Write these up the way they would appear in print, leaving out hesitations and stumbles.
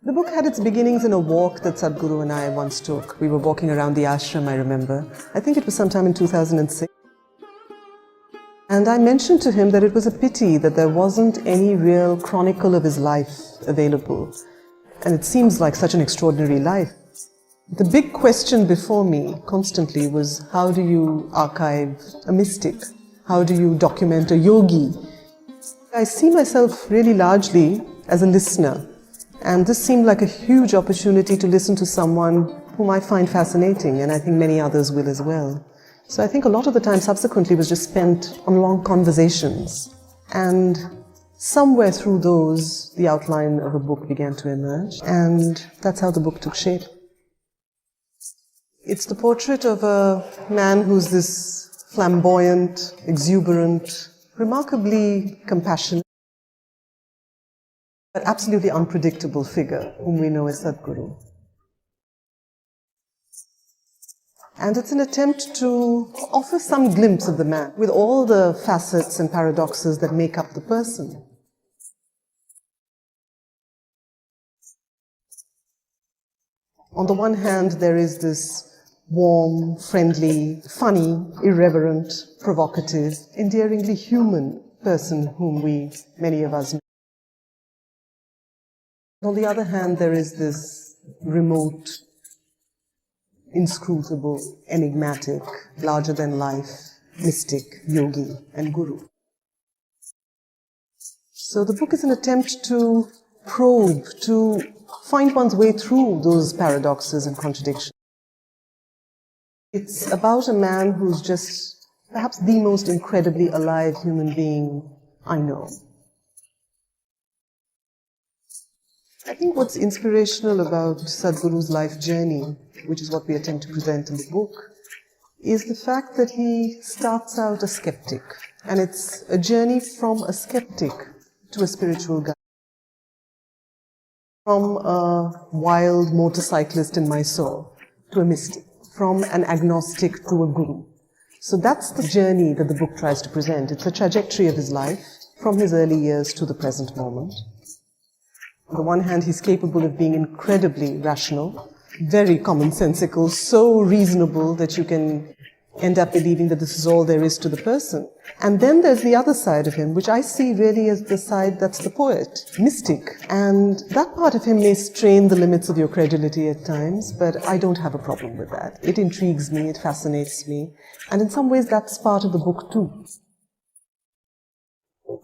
The book had its beginnings in a walk that Sadhguru and I once took. We were walking around the ashram, I remember. I think it was sometime in 2006. And I mentioned to him that it was a pity that there wasn't any real chronicle of his life available. And it seems like such an extraordinary life. The big question before me constantly was, how do you archive a mystic? How do you document a yogi? I see myself really largely as a listener, and this seemed like a huge opportunity to listen to someone whom I find fascinating, and I think many others will as well. So I think a lot of the time subsequently was just spent on long conversations, and somewhere through those, the outline of a book began to emerge, and that's how the book took shape. It's the portrait of a man who's this flamboyant, exuberant, remarkably compassionate, but absolutely unpredictable figure whom we know as Sadhguru. And it's an attempt to offer some glimpse of the man with all the facets and paradoxes that make up the person. On the one hand, there is this warm, friendly, funny, irreverent, provocative, endearingly human person whom many of us know. On the other hand, there is this remote, inscrutable, enigmatic, larger-than-life, mystic, yogi, and guru. So the book is an attempt to probe, to find one's way through those paradoxes and contradictions. It's about a man who's just perhaps the most incredibly alive human being I know. I think what's inspirational about Sadhguru's life journey, which is what we attempt to present in the book, is the fact that he starts out a skeptic. And it's a journey from a skeptic to a spiritual guide. From a wild motorcyclist in Mysore to a mystic. From an agnostic to a guru. So that's the journey that the book tries to present. It's a trajectory of his life, from his early years to the present moment. On the one hand, he's capable of being incredibly rational, very commonsensical, so reasonable that you can end up believing that this is all there is to the person. And then there's the other side of him, which I see really as the side that's the poet, mystic. And that part of him may strain the limits of your credulity at times, but I don't have a problem with that. It intrigues me, it fascinates me, and in some ways that's part of the book too.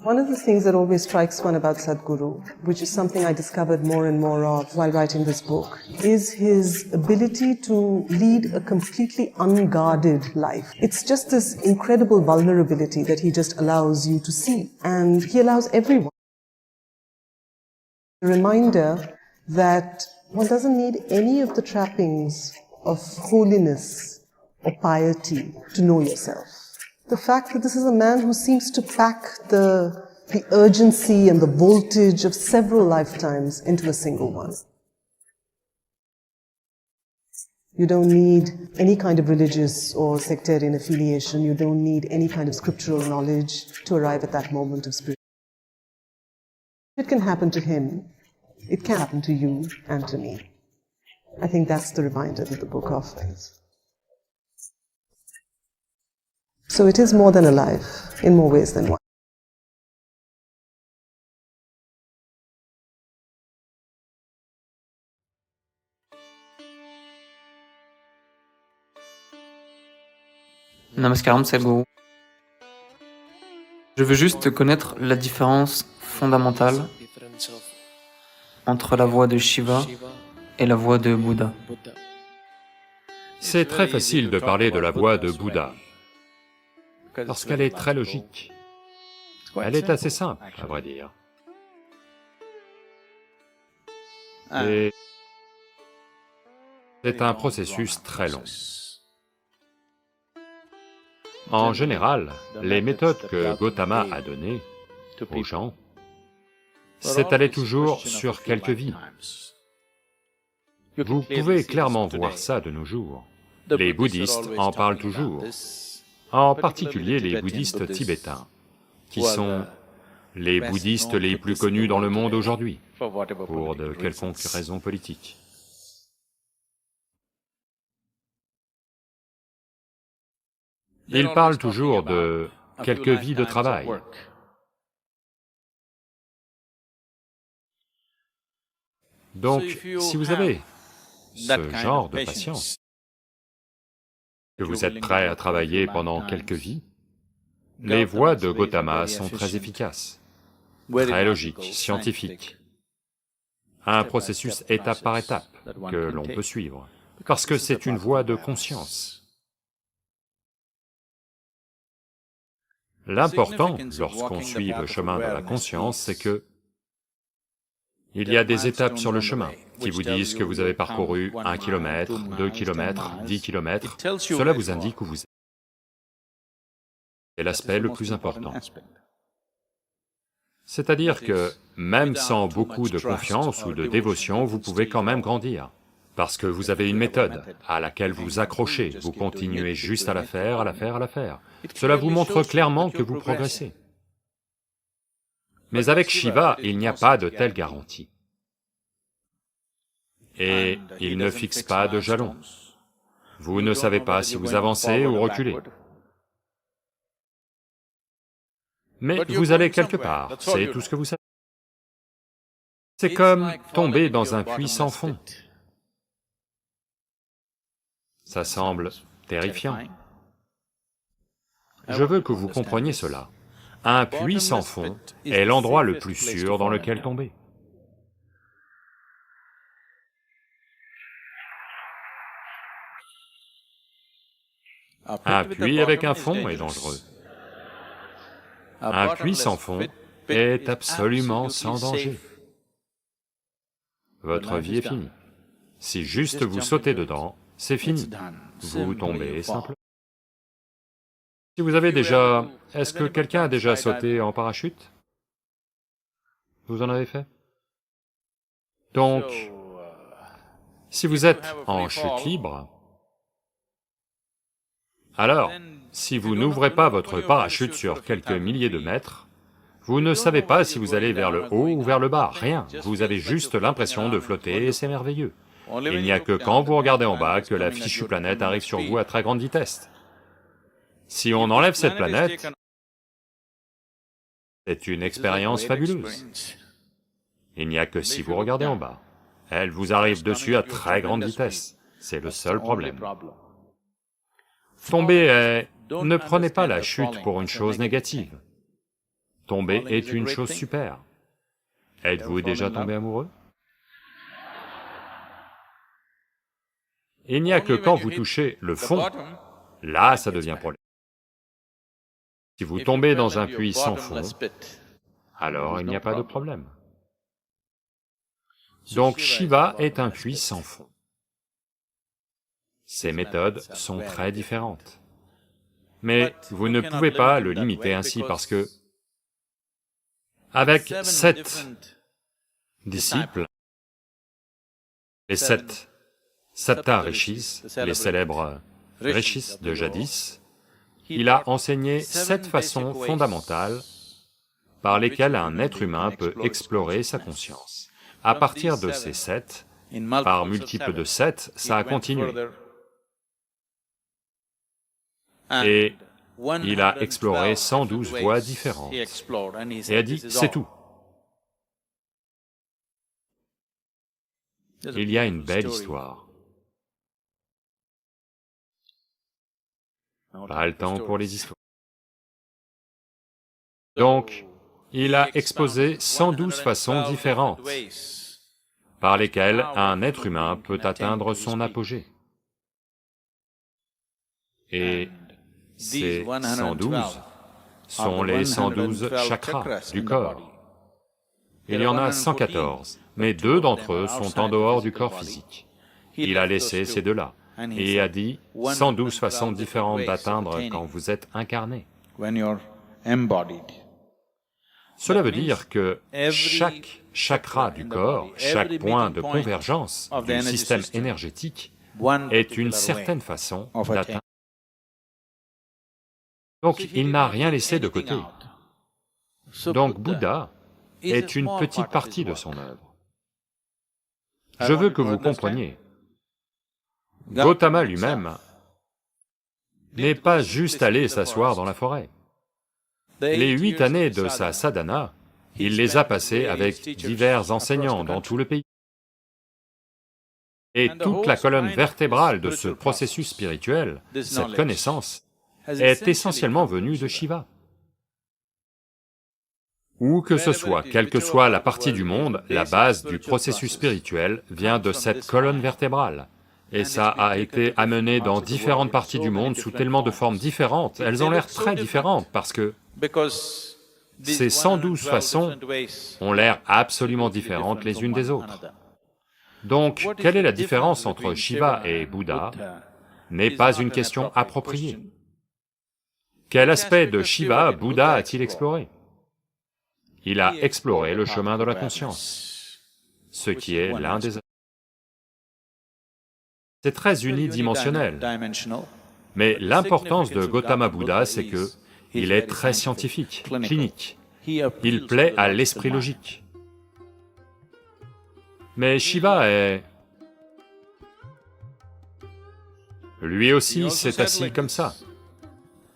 One of the things that always strikes one about Sadhguru, which is something I discovered more and more of while writing this book, is his ability to lead a completely unguarded life. It's just this incredible vulnerability that he just allows you to see, and he allows everyone. A reminder that one doesn't need any of the trappings of holiness or piety to know yourself. The fact that this is a man who seems to pack the urgency and the voltage of several lifetimes into a single one. You don't need any kind of religious or sectarian affiliation. You don't need any kind of scriptural knowledge to arrive at that moment of spirit. It can happen to him. It can happen to you and to me. I think that's the reminder that the book offers. So it is more than a life, in more ways than one. Namaskaram Sadhguru. Je veux juste connaître la différence fondamentale entre la voix de Shiva et la voix de Bouddha. C'est très facile de parler de la voix de Bouddha, parce qu'elle est très logique. Elle est assez simple, à vrai dire. Et c'est un processus très long. En général, les méthodes que Gautama a données aux gens s'étalaient toujours sur quelques vies. Vous pouvez clairement voir ça de nos jours. Les bouddhistes en parlent toujours, en particulier les bouddhistes tibétains, qui sont les bouddhistes les plus connus dans le monde aujourd'hui. pour de quelconques raisons politiques. Il parle toujours de quelques vies de travail. Donc, si vous avez ce genre de patience, que vous êtes prêt à travailler pendant quelques vies, les voies de Gautama sont très efficaces, très logiques, scientifiques. Un processus étape par étape que l'on peut suivre, parce que c'est une voie de conscience. L'important, lorsqu'on suit le chemin de la conscience, c'est que il y a des étapes sur le chemin qui vous disent que vous avez parcouru 1 kilomètre, 2 kilomètres, 10 kilomètres, cela vous indique où vous êtes. C'est l'aspect le plus important. C'est-à-dire que, même sans beaucoup de confiance ou de dévotion, vous pouvez quand même grandir, parce que vous avez une méthode à laquelle vous accrochez, vous continuez juste à la faire, à la faire, à la faire. Cela vous montre clairement que vous progressez. Mais avec Shiva, il n'y a pas de telle garantie. Et il ne fixe pas de jalon. Vous ne savez pas si vous avancez ou reculez. Mais vous allez quelque part, c'est tout ce que vous savez. C'est comme tomber dans un puits sans fond. Ça semble terrifiant. Je veux que vous compreniez cela. Un puits sans fond est l'endroit le plus sûr dans lequel tomber. Un puits avec un fond est dangereux. Un puits sans fond est absolument sans danger. Votre vie est finie. Si juste vous sautez dedans, c'est fini. Vous tombez simplement. Si vous avez déjà... Est-ce que quelqu'un a déjà sauté en parachute? Vous en avez fait? Donc, si vous êtes en chute libre, alors, si vous n'ouvrez pas votre parachute sur quelques milliers de mètres, vous ne savez pas si vous allez vers le haut ou vers le bas, rien. Vous avez juste l'impression de flotter et c'est merveilleux. Il n'y a que quand vous regardez en bas que la fichue planète arrive sur vous à très grande vitesse. Si on enlève cette planète, c'est une expérience fabuleuse. Il n'y a que si vous regardez en bas. Elle vous arrive dessus à très grande vitesse, c'est le seul problème. Tomber est... Ne prenez pas la chute pour une chose négative. Tomber est une chose super. Êtes-vous déjà tombé amoureux? Il n'y a que quand vous touchez le fond, là ça devient problématique. Si vous tombez dans un puits sans fond, alors il n'y a pas de problème. Donc Shiva est un puits sans fond. Ces méthodes sont très différentes. Mais vous ne pouvez pas le limiter ainsi parce que, avec 7 disciples, les 7 Sapta Rishis, les célèbres Rishis de jadis, il a enseigné 7 façons fondamentales par lesquelles un être humain peut explorer sa conscience. À partir de ces 7, par multiple de 7, ça a continué. Et il a exploré 112 voies différentes, et a dit, c'est tout. Il y a une belle histoire. Pas le temps pour les histoires. Donc, il a exposé 112 façons différentes par lesquelles un être humain peut atteindre son apogée. Et ces 112 sont les 112 chakras du corps. Il y en a 114, mais 2 d'entre eux sont en dehors du corps physique. Il a laissé ces 2-là, et a dit 112 façons différentes d'atteindre quand vous êtes incarné. Cela veut dire que chaque chakra du corps, chaque point de convergence du système énergétique est une certaine façon d'atteindre. Donc il n'a rien laissé de côté. Donc Bouddha est une petite partie de son œuvre. Je veux que vous compreniez, Gautama lui-même n'est pas juste allé s'asseoir dans la forêt. Les 8 années de sa sadhana, il les a passées avec divers enseignants dans tout le pays. Et toute la colonne vertébrale de ce processus spirituel, cette connaissance, est essentiellement venue de Shiva. Où que ce soit, quelle que soit la partie du monde, la base du processus spirituel vient de cette colonne vertébrale. Et ça a été amené dans différentes parties du monde sous tellement de formes différentes, elles ont l'air très différentes parce que ces 112 façons ont l'air absolument différentes les unes des autres. Donc, quelle est la différence entre Shiva et Bouddha n'est pas une question appropriée. Quel aspect de Shiva Bouddha a-t-il exploré? Il a exploré le chemin de la conscience, ce qui est l'un des... C'est très unidimensionnel, mais l'importance de Gautama Bouddha, c'est que il est très scientifique, clinique, il plaît à l'esprit logique. Mais Shiva est... Lui aussi s'est assis comme ça.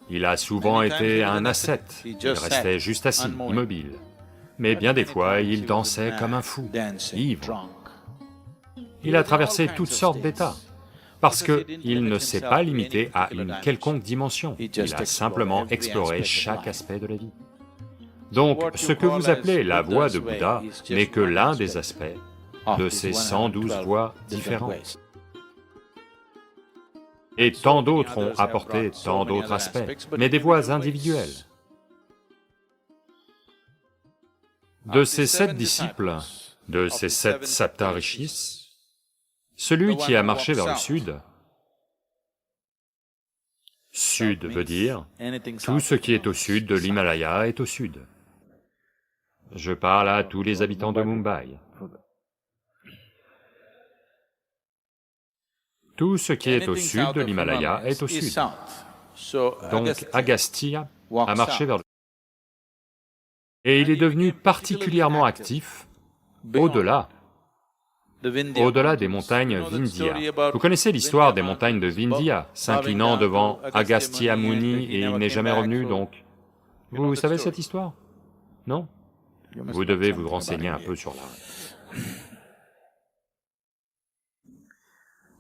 Il a souvent été un ascète, il restait juste assis, immobile. Mais bien des fois, il dansait comme un fou, ivre. Il a traversé toutes sortes d'états, parce qu'il ne s'est pas limité à une quelconque dimension, il a simplement exploré chaque aspect de la vie. Donc, ce que vous appelez la voie de Bouddha n'est que l'un des aspects de ces 112 voies différentes. Et tant d'autres ont apporté tant d'autres aspects, mais des voies individuelles. De ces 7 disciples, de ces 7 Saptarishis, celui qui a marché vers le sud, sud veut dire tout ce qui est au sud de l'Himalaya est au sud. Je parle à tous les habitants de Mumbai. Tout ce qui est au sud de l'Himalaya est au sud. Donc Agastya a marché vers le sud. Et il est devenu particulièrement actif au-delà des montagnes Vindhya. Vous connaissez l'histoire des montagnes de Vindhya, s'inclinant devant Agastya Muni et il n'est jamais revenu, donc... Vous savez cette histoire? Non? Vous devez vous renseigner un peu sur la...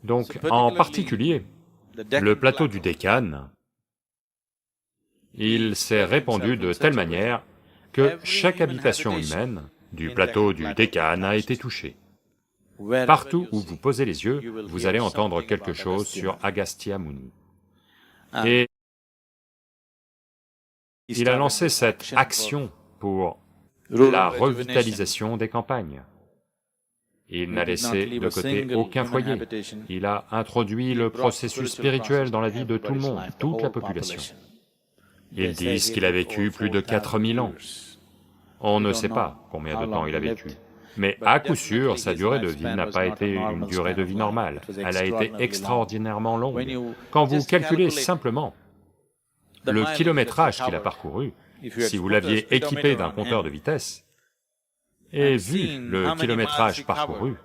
Donc, en particulier, le plateau du Deccan, il s'est répandu de telle manière que chaque habitation humaine du plateau du Deccan a été touchée. Partout où vous posez les yeux, vous allez entendre quelque chose sur Agastya Muni. Et il a lancé cette action pour la revitalisation des campagnes. Il n'a laissé de côté aucun foyer. Il a introduit le processus spirituel dans la vie de tout le monde, toute la population. Ils disent qu'il a vécu plus de 4000 ans. On ne sait pas combien de temps il a vécu. Mais à coup sûr, sa durée de vie n'a pas été une durée de vie normale. Elle a été extraordinairement longue. Quand vous calculez simplement le kilométrage qu'il a parcouru, si vous l'aviez équipé d'un compteur de vitesse, et vu le kilométrage parcouru,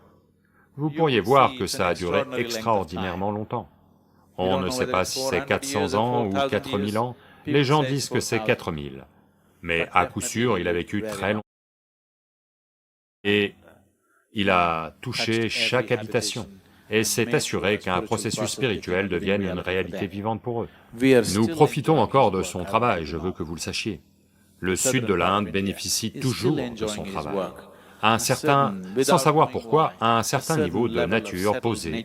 vous pourriez voir que ça a duré extraordinairement longtemps. On ne sait pas si c'est 400 ans ou 4000 ans, les gens disent que c'est 4000, mais à coup sûr, il a vécu très longtemps. Et il a touché chaque habitation, et s'est assuré qu'un processus spirituel devienne une réalité vivante pour eux. Nous profitons encore de son travail, je veux que vous le sachiez. Le sud de l'Inde bénéficie toujours de son travail. À un certain, sans savoir pourquoi, à un certain niveau de nature posée,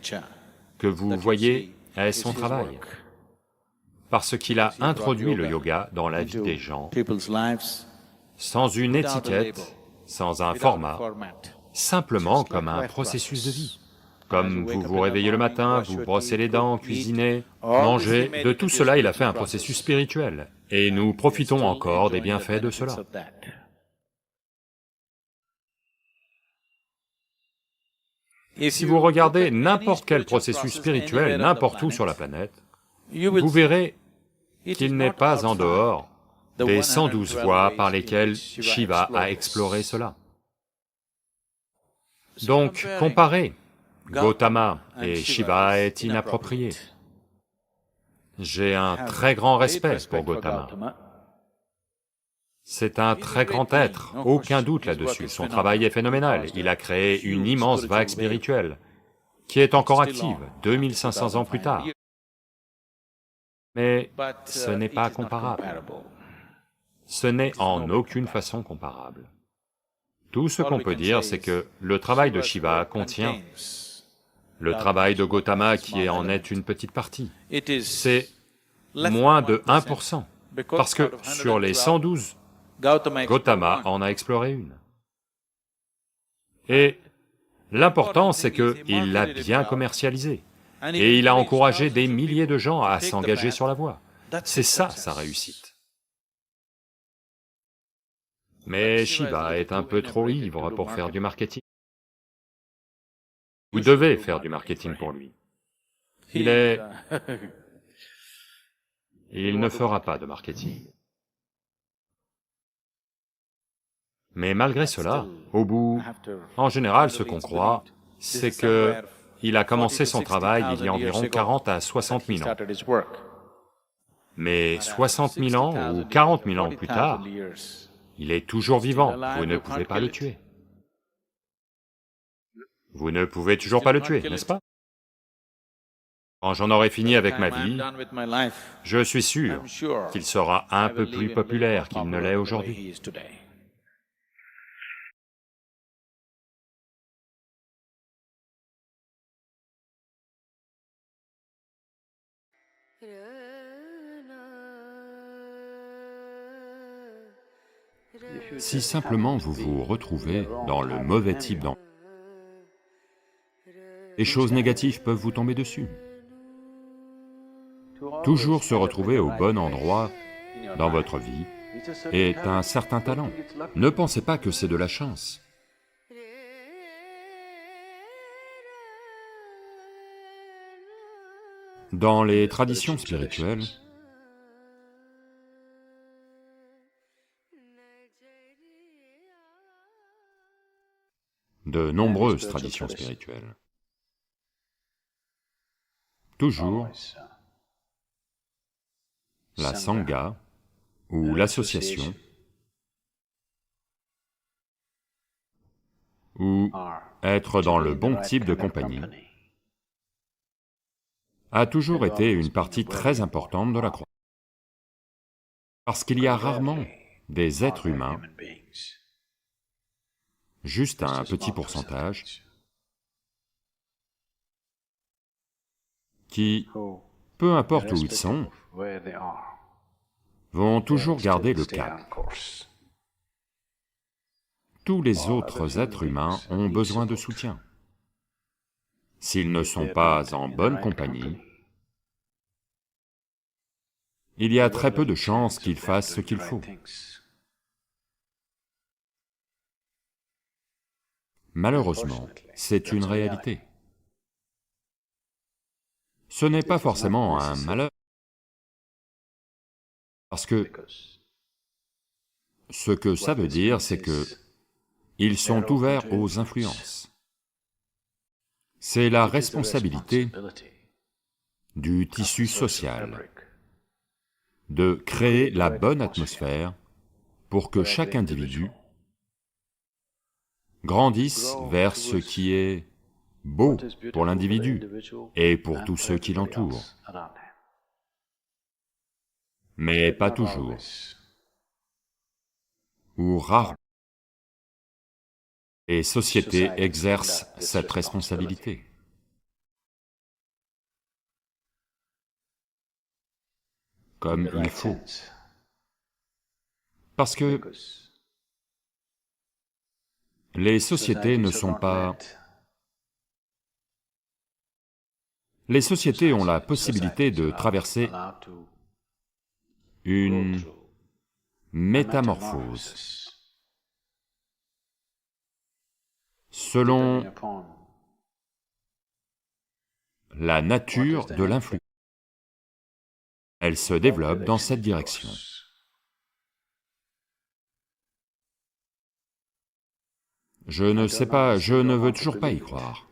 que vous voyez est son travail. Parce qu'il a introduit le yoga dans la vie des gens, sans une étiquette, sans un format, simplement comme un processus de vie. Comme vous vous réveillez le matin, vous brossez les dents, cuisinez, mangez, de tout cela il a fait un processus spirituel, et nous profitons encore des bienfaits de cela. Si vous regardez n'importe quel processus spirituel, n'importe où sur la planète, vous verrez qu'il n'est pas en dehors des 112 voies par lesquelles Shiva a exploré cela. Donc, comparer Gautama et Shiva est inapproprié. J'ai un très grand respect pour Gautama. C'est un très grand être, aucun doute là-dessus, son travail est phénoménal, il a créé une immense vague spirituelle, qui est encore active 2500 ans plus tard. Mais ce n'est pas comparable. Ce n'est en aucune façon comparable. Tout ce qu'on peut dire, c'est que le travail de Shiva contient le travail de Gautama qui en est une petite partie. C'est moins de 1%, parce que sur les 112, Gautama en a exploré une. Et l'important, c'est qu'il l'a bien commercialisé, et il a encouragé des milliers de gens à s'engager sur la voie. C'est ça, sa réussite. Mais Shiva est un peu trop ivre pour faire du marketing. Vous devez faire du marketing pour lui. Il ne fera pas de marketing. Mais malgré cela, au bout, en général, ce qu'on croit, c'est que il a commencé son travail il y a environ 40 à 60 000 ans. Mais 60 000 ans ou 40 000 ans plus tard, il est toujours vivant, vous ne pouvez pas le tuer. Vous ne pouvez toujours pas le tuer, n'est-ce pas? Quand j'en aurai fini avec ma vie, je suis sûr qu'il sera un peu plus populaire qu'il ne l'est aujourd'hui. Si simplement vous vous retrouvez dans le mauvais type d'emploi, les choses négatives peuvent vous tomber dessus. Toujours se retrouver au bon endroit dans votre vie est un certain talent. Ne pensez pas que c'est de la chance. Dans les traditions spirituelles, de nombreuses traditions spirituelles, toujours la sangha ou l'association ou être dans le bon type de compagnie a toujours été une partie très importante de la croyance. Parce qu'il y a rarement des êtres humains, juste un petit pourcentage, qui, peu importe où ils sont, vont toujours garder le cap. Tous les autres êtres humains ont besoin de soutien. S'ils ne sont pas en bonne compagnie, il y a très peu de chances qu'ils fassent ce qu'il faut. Malheureusement, c'est une réalité. Ce n'est pas forcément un malheur, parce que ce que ça veut dire, c'est que ils sont ouverts aux influences. C'est la responsabilité du tissu social de créer la bonne atmosphère pour que chaque individu grandisse vers ce qui est beau pour l'individu et pour tous ceux qui l'entourent. Mais pas toujours, ou rarement. Les sociétés exercent cette responsabilité. Comme il faut. Parce que les sociétés ne sont pas... Les sociétés ont la possibilité de traverser une métamorphose selon la nature de l'influence. Elle se développe dans cette direction. Je ne sais pas, je ne veux toujours pas y croire.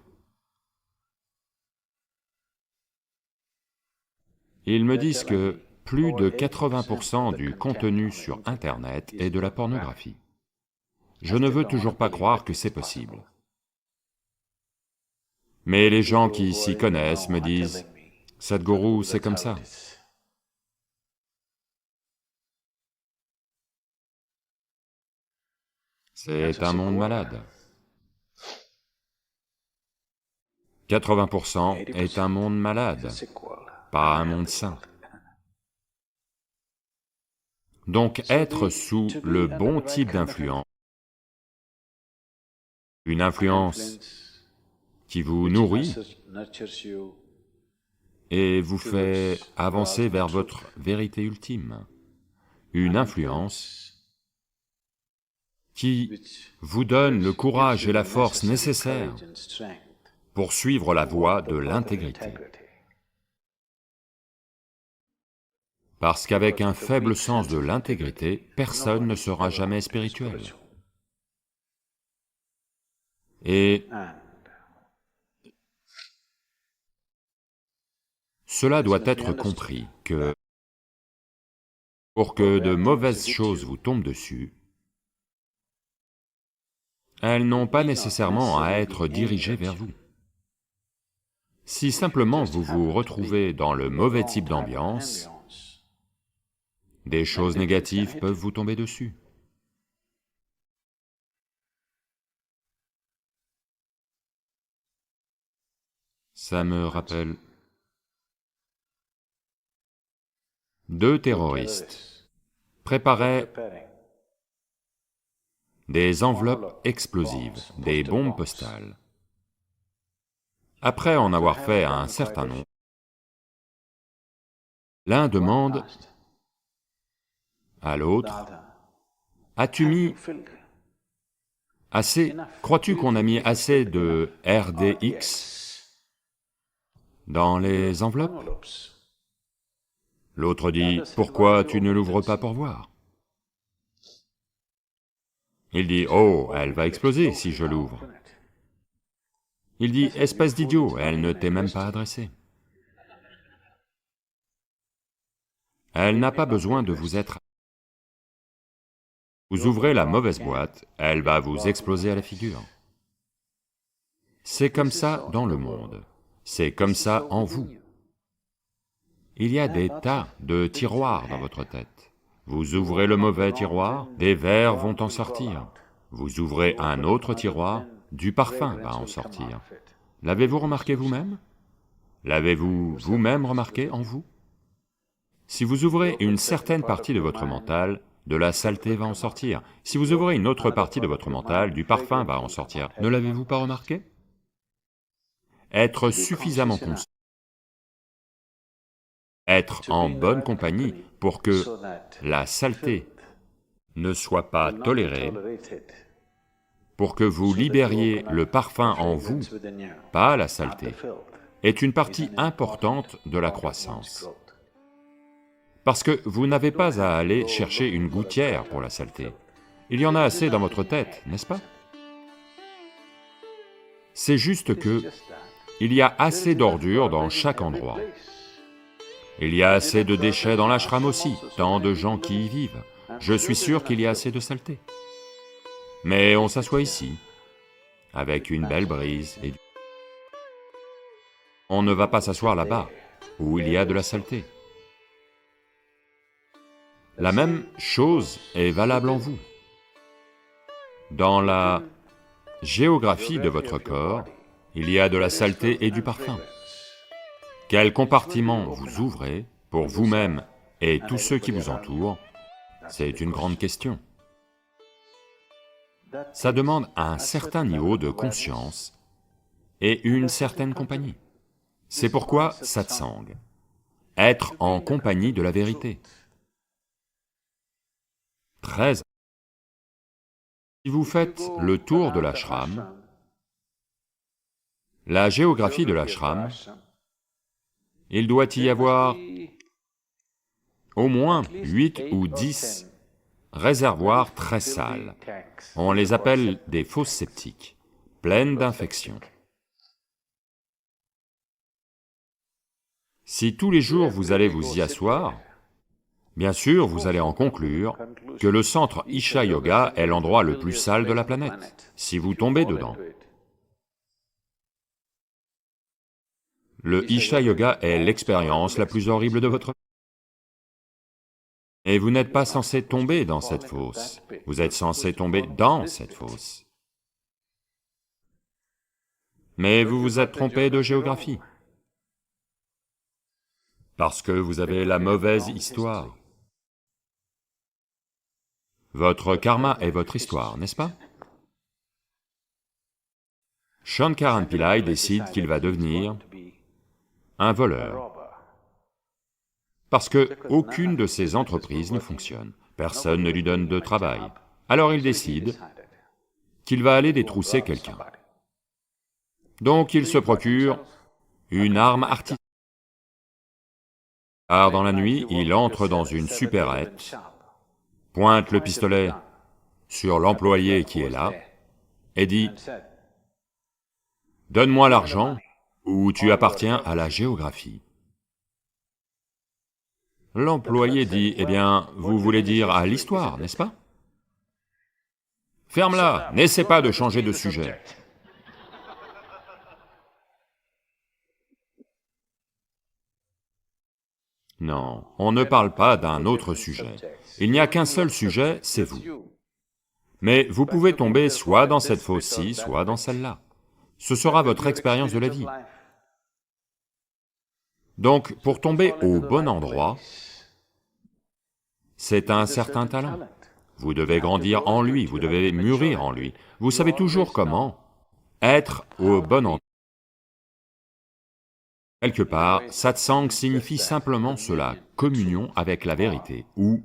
Ils me disent que plus de 80% du contenu sur Internet est de la pornographie. Je ne veux toujours pas croire que c'est possible. Mais les gens qui s'y connaissent me disent, « Sadhguru, c'est comme ça. » C'est un monde malade. 80% est un monde malade, pas un monde sain. Donc être sous le bon type d'influence, une influence qui vous nourrit et vous fait avancer vers votre vérité ultime, une influence qui vous donne le courage et la force nécessaires pour suivre la voie de l'intégrité. Parce qu'avec un faible sens de l'intégrité, personne ne sera jamais spirituel. Et cela doit être compris que pour que de mauvaises choses vous tombent dessus, elles n'ont pas nécessairement à être dirigées vers vous. Si simplement vous vous retrouvez dans le mauvais type d'ambiance, des choses négatives peuvent vous tomber dessus. Ça me rappelle 2 terroristes préparaient des enveloppes explosives, des bombes postales. Après en avoir fait un certain nombre, l'un demande à l'autre, « As-tu mis assez, crois-tu qu'on a mis assez de RDX dans les enveloppes ?» L'autre dit, « Pourquoi tu ne l'ouvres pas pour voir ?» Il dit, « Oh, elle va exploser si je l'ouvre. » Il dit, « Espèce d'idiot, elle ne t'est même pas adressée. Elle n'a pas besoin de vous être... Vous ouvrez la mauvaise boîte, elle va vous exploser à la figure. » C'est comme ça dans le monde, c'est comme ça en vous. Il y a des tas de tiroirs dans votre tête. Vous ouvrez le mauvais tiroir, des vers vont en sortir. Vous ouvrez un autre tiroir, du parfum va en sortir. L'avez-vous remarqué vous-même? L'avez-vous vous-même remarqué en vous? Si vous ouvrez une certaine partie de votre mental, de la saleté va en sortir. Si vous ouvrez une autre partie de votre mental, du parfum va en sortir. Ne l'avez-vous pas remarqué? Être suffisamment conscient, être en bonne compagnie pour que la saleté ne soit pas tolérée, pour que vous libériez le parfum en vous, pas la saleté, est une partie importante de la croissance. Parce que vous n'avez pas à aller chercher une gouttière pour la saleté. Il y en a assez dans votre tête, n'est-ce pas? C'est juste que il y a assez d'ordures dans chaque endroit. Il y a assez de déchets dans l'ashram aussi, tant de gens qui y vivent. Je suis sûr qu'il y a assez de saleté. Mais on s'assoit ici, avec une belle brise et... On ne va pas s'asseoir là-bas, où il y a de la saleté. La même chose est valable en vous. Dans la géographie de votre corps, il y a de la saleté et du parfum. Quel compartiment vous ouvrez pour vous-même et tous ceux qui vous entourent, c'est une grande question. Ça demande un certain niveau de conscience et une certaine compagnie. C'est pourquoi satsang, être en compagnie de la vérité. Très... Si vous faites le tour de l'ashram, la géographie de l'ashram, il doit y avoir au moins 8 ou 10 réservoirs très sales. On les appelle des fosses septiques, pleines d'infections. Si tous les jours vous allez vous y asseoir, bien sûr vous allez en conclure que le centre Isha Yoga est l'endroit le plus sale de la planète, si vous tombez dedans. Le Isha Yoga est l'expérience la plus horrible de votre vie. Et vous n'êtes pas censé tomber dans cette fosse, vous êtes censé tomber dans cette fosse. Mais vous vous êtes trompé de géographie. Parce que vous avez la mauvaise histoire. Votre karma est votre histoire, n'est-ce pas? Shankaran Pillai décide qu'il va devenir un voleur. Parce que aucune de ses entreprises ne fonctionne, personne ne lui donne de travail. Alors il décide qu'il va aller détrousser quelqu'un. Donc il se procure une arme artisanale. Car dans la nuit, il entre dans une supérette, pointe le pistolet sur l'employé qui est là, et dit « Donne-moi l'argent, ou tu appartiens à la géographie. » L'employé dit « Eh bien, vous voulez dire à l'histoire, n'est-ce pas? » Ferme-la, n'essaie pas de changer de sujet. Non, on ne parle pas d'un autre sujet. Il n'y a qu'un seul sujet, c'est vous. Mais vous pouvez tomber soit dans cette fosse-ci, soit dans celle-là. Ce sera votre expérience de la vie. Donc, pour tomber au bon endroit, c'est un certain talent. Vous devez grandir en lui, vous devez mûrir en lui. Vous savez toujours comment être au bon endroit. Quelque part, satsang signifie simplement cela, communion avec la vérité, ou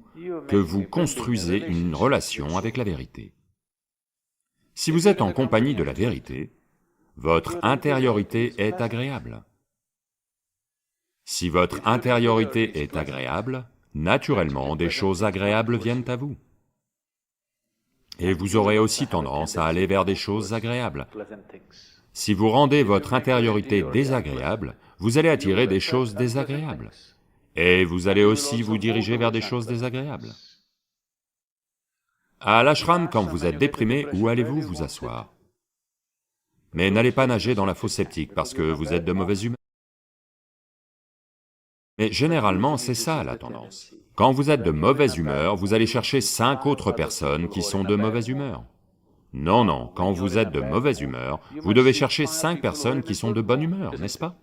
que vous construisez une relation avec la vérité. Si vous êtes en compagnie de la vérité, votre intériorité est agréable. Si votre intériorité est agréable, naturellement des choses agréables viennent à vous. Et vous aurez aussi tendance à aller vers des choses agréables. Si vous rendez votre intériorité désagréable, vous allez attirer des choses désagréables. Et vous allez aussi vous diriger vers des choses désagréables. À l'ashram, quand vous êtes déprimé, où allez-vous vous asseoir? Mais n'allez pas nager dans la fosse septique parce que vous êtes de mauvaise humeur. Mais généralement, c'est ça la tendance. Quand vous êtes de mauvaise humeur, vous allez chercher 5 autres personnes qui sont de mauvaise humeur. Non, non, quand vous êtes de mauvaise humeur, vous devez chercher 5 personnes qui sont de bonne humeur, n'est-ce pas?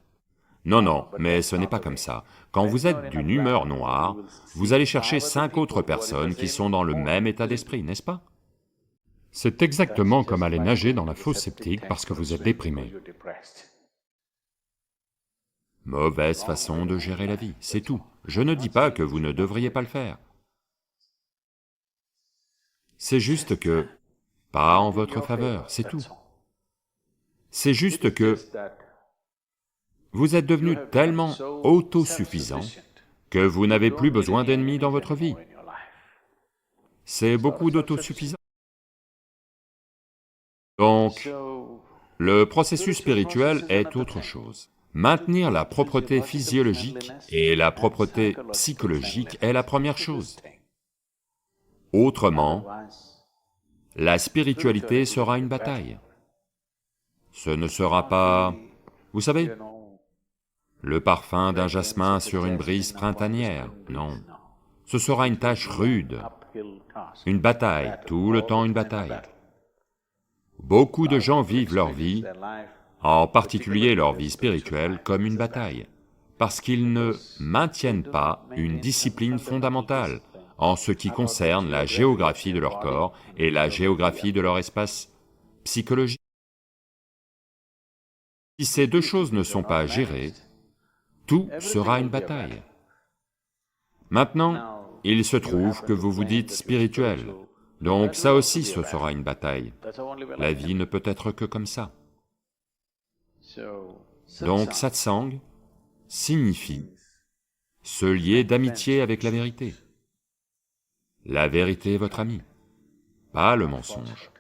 Non, non, mais ce n'est pas comme ça. Quand vous êtes d'une humeur noire, vous allez chercher 5 autres personnes qui sont dans le même état d'esprit, n'est-ce pas? C'est exactement comme aller nager dans la fosse septique parce que vous êtes déprimé. Mauvaise façon de gérer la vie, c'est tout. Je ne dis pas que vous ne devriez pas le faire. C'est juste que, pas en votre faveur, c'est tout. C'est juste que vous êtes devenu tellement autosuffisant que vous n'avez plus besoin d'ennemis dans votre vie. C'est beaucoup d'autosuffisance. Donc, le processus spirituel est autre chose. Maintenir la propreté physiologique et la propreté psychologique est la première chose. Autrement, la spiritualité sera une bataille. Ce ne sera pas, vous savez, le parfum d'un jasmin sur une brise printanière, non. Ce sera une tâche rude, une bataille, tout le temps une bataille. Beaucoup de gens vivent leur vie, en particulier leur vie spirituelle, comme une bataille, parce qu'ils ne maintiennent pas une discipline fondamentale en ce qui concerne la géographie de leur corps et la géographie de leur espace psychologique. Si ces deux choses ne sont pas gérées, tout sera une bataille. Maintenant, il se trouve que vous vous dites spirituel, donc ça aussi ce sera une bataille. La vie ne peut être que comme ça. Donc satsang signifie se lier d'amitié avec la vérité. La vérité est votre ami, pas le mensonge.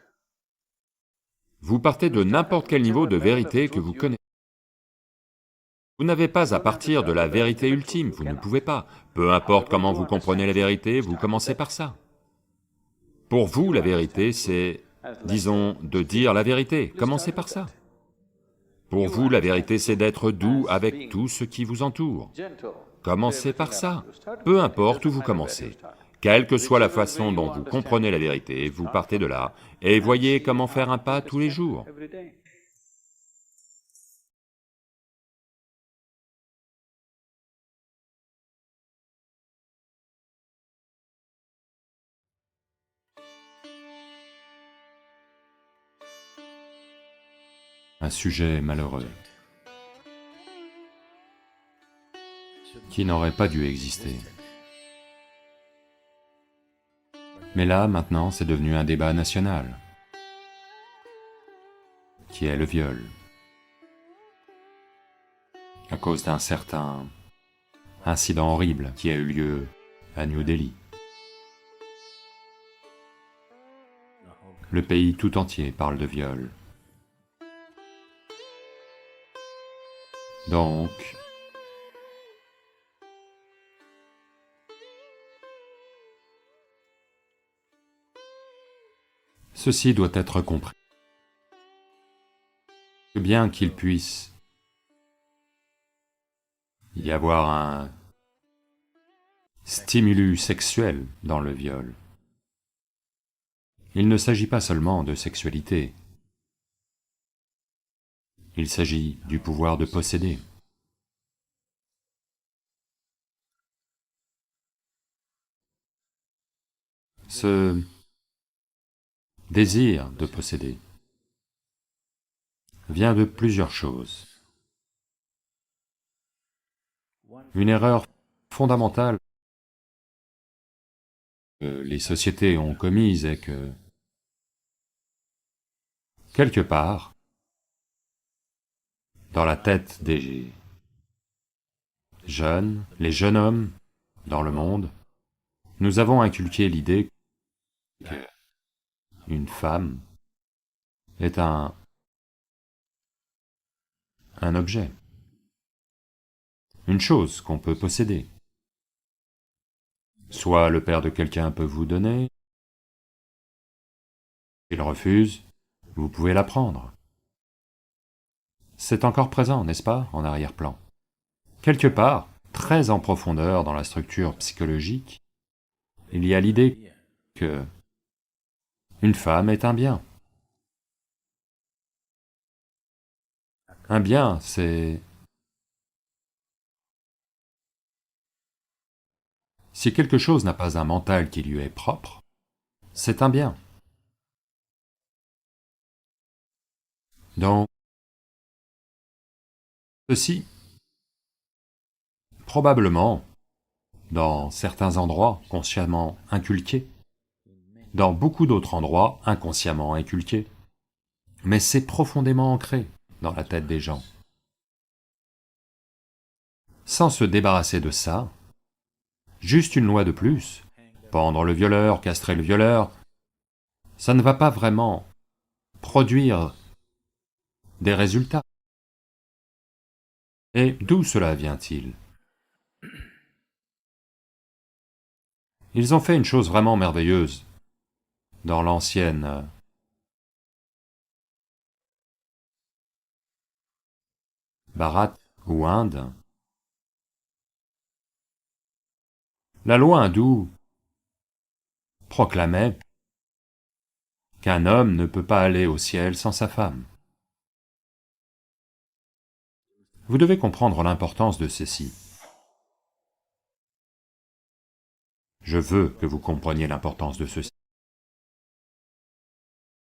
Vous partez de n'importe quel niveau de vérité que vous connaissez. Vous n'avez pas à partir de la vérité ultime, vous ne pouvez pas. Peu importe comment vous comprenez la vérité, vous commencez par ça. Pour vous, la vérité, c'est, disons, de dire la vérité, commencez par ça. Pour vous, la vérité, c'est d'être doux avec tout ce qui vous entoure. Commencez par ça, peu importe où vous commencez. Quelle que soit la façon dont vous comprenez la vérité, vous partez de là, et voyez comment faire un pas tous les jours. Un sujet malheureux, qui n'aurait pas dû exister. Mais là, maintenant, c'est devenu un débat national, qui est le viol, à cause d'un certain incident horrible qui a eu lieu à New Delhi. Le pays tout entier parle de viol. Donc, ceci doit être compris. Bien qu'il puisse y avoir un stimulus sexuel dans le viol, il ne s'agit pas seulement de sexualité. Il s'agit du pouvoir de posséder. Ce désir de posséder vient de plusieurs choses. Une erreur fondamentale que les sociétés ont commise est que, quelque part, dans la tête des jeunes, les jeunes hommes dans le monde, nous avons inculqué l'idée qu'une femme est un objet, une chose qu'on peut posséder. Soit le père de quelqu'un peut vous donner, il refuse, vous pouvez la prendre. C'est encore présent, n'est-ce pas, en arrière-plan. Quelque part, très en profondeur dans la structure psychologique, il y a l'idée que une femme est un bien. Un bien, c'est... Si quelque chose n'a pas un mental qui lui est propre, c'est un bien. Donc, ceci, probablement, dans certains endroits consciemment inculqués, dans beaucoup d'autres endroits inconsciemment inculqués, mais c'est profondément ancré dans la tête des gens. Sans se débarrasser de ça, juste une loi de plus, pendre le violeur, castrer le violeur, ça ne va pas vraiment produire des résultats. Et d'où cela vient-il? Ils ont fait une chose vraiment merveilleuse dans l'ancienne Bharat ou Inde. La loi hindoue proclamait qu'un homme ne peut pas aller au ciel sans sa femme. Vous devez comprendre l'importance de ceci. Je veux que vous compreniez l'importance de ceci.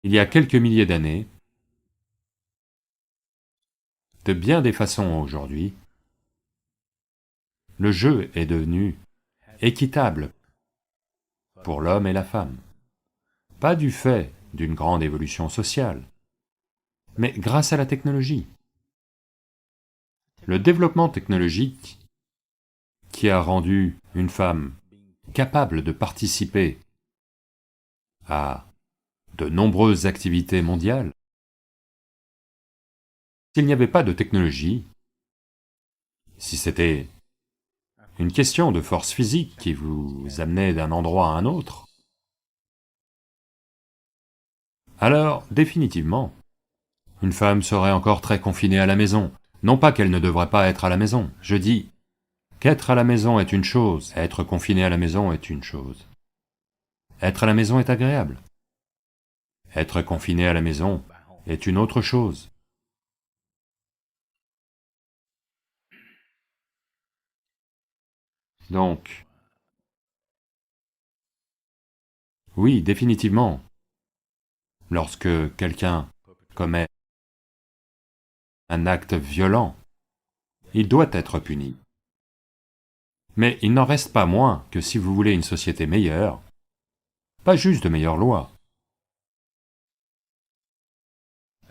Il y a quelques milliers d'années, de bien des façons aujourd'hui, le jeu est devenu équitable pour l'homme et la femme. Pas du fait d'une grande évolution sociale, mais grâce à la technologie. Le développement technologique qui a rendu une femme capable de participer à de nombreuses activités mondiales. S'il n'y avait pas de technologie, si c'était une question de force physique qui vous amenait d'un endroit à un autre, alors, définitivement, une femme serait encore très confinée à la maison. Non pas qu'elle ne devrait pas être à la maison, je dis qu'être à la maison est une chose, être confiné à la maison est une chose. Être à la maison est agréable. Être confiné à la maison est une autre chose. Donc, oui, définitivement, lorsque quelqu'un commet un acte violent, il doit être puni. Mais il n'en reste pas moins que si vous voulez une société meilleure, pas juste de meilleures lois,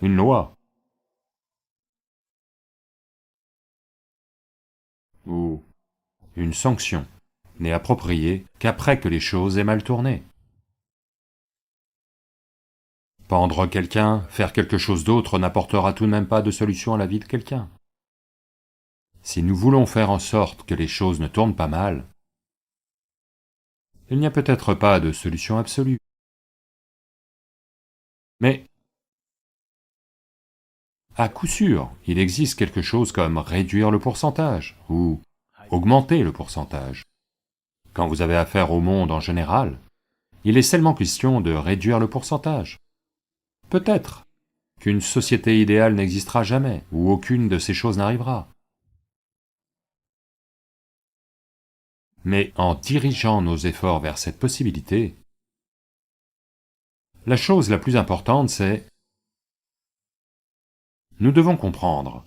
une loi ou une sanction n'est appropriée qu'après que les choses aient mal tourné. Pendre quelqu'un, faire quelque chose d'autre n'apportera tout de même pas de solution à la vie de quelqu'un. Si nous voulons faire en sorte que les choses ne tournent pas mal, il n'y a peut-être pas de solution absolue. Mais, à coup sûr, il existe quelque chose comme réduire le pourcentage, ou augmenter le pourcentage. Quand vous avez affaire au monde en général, il est seulement question de réduire le pourcentage. Peut-être qu'une société idéale n'existera jamais, ou aucune de ces choses n'arrivera. Mais en dirigeant nos efforts vers cette possibilité, la chose la plus importante c'est nous devons comprendre.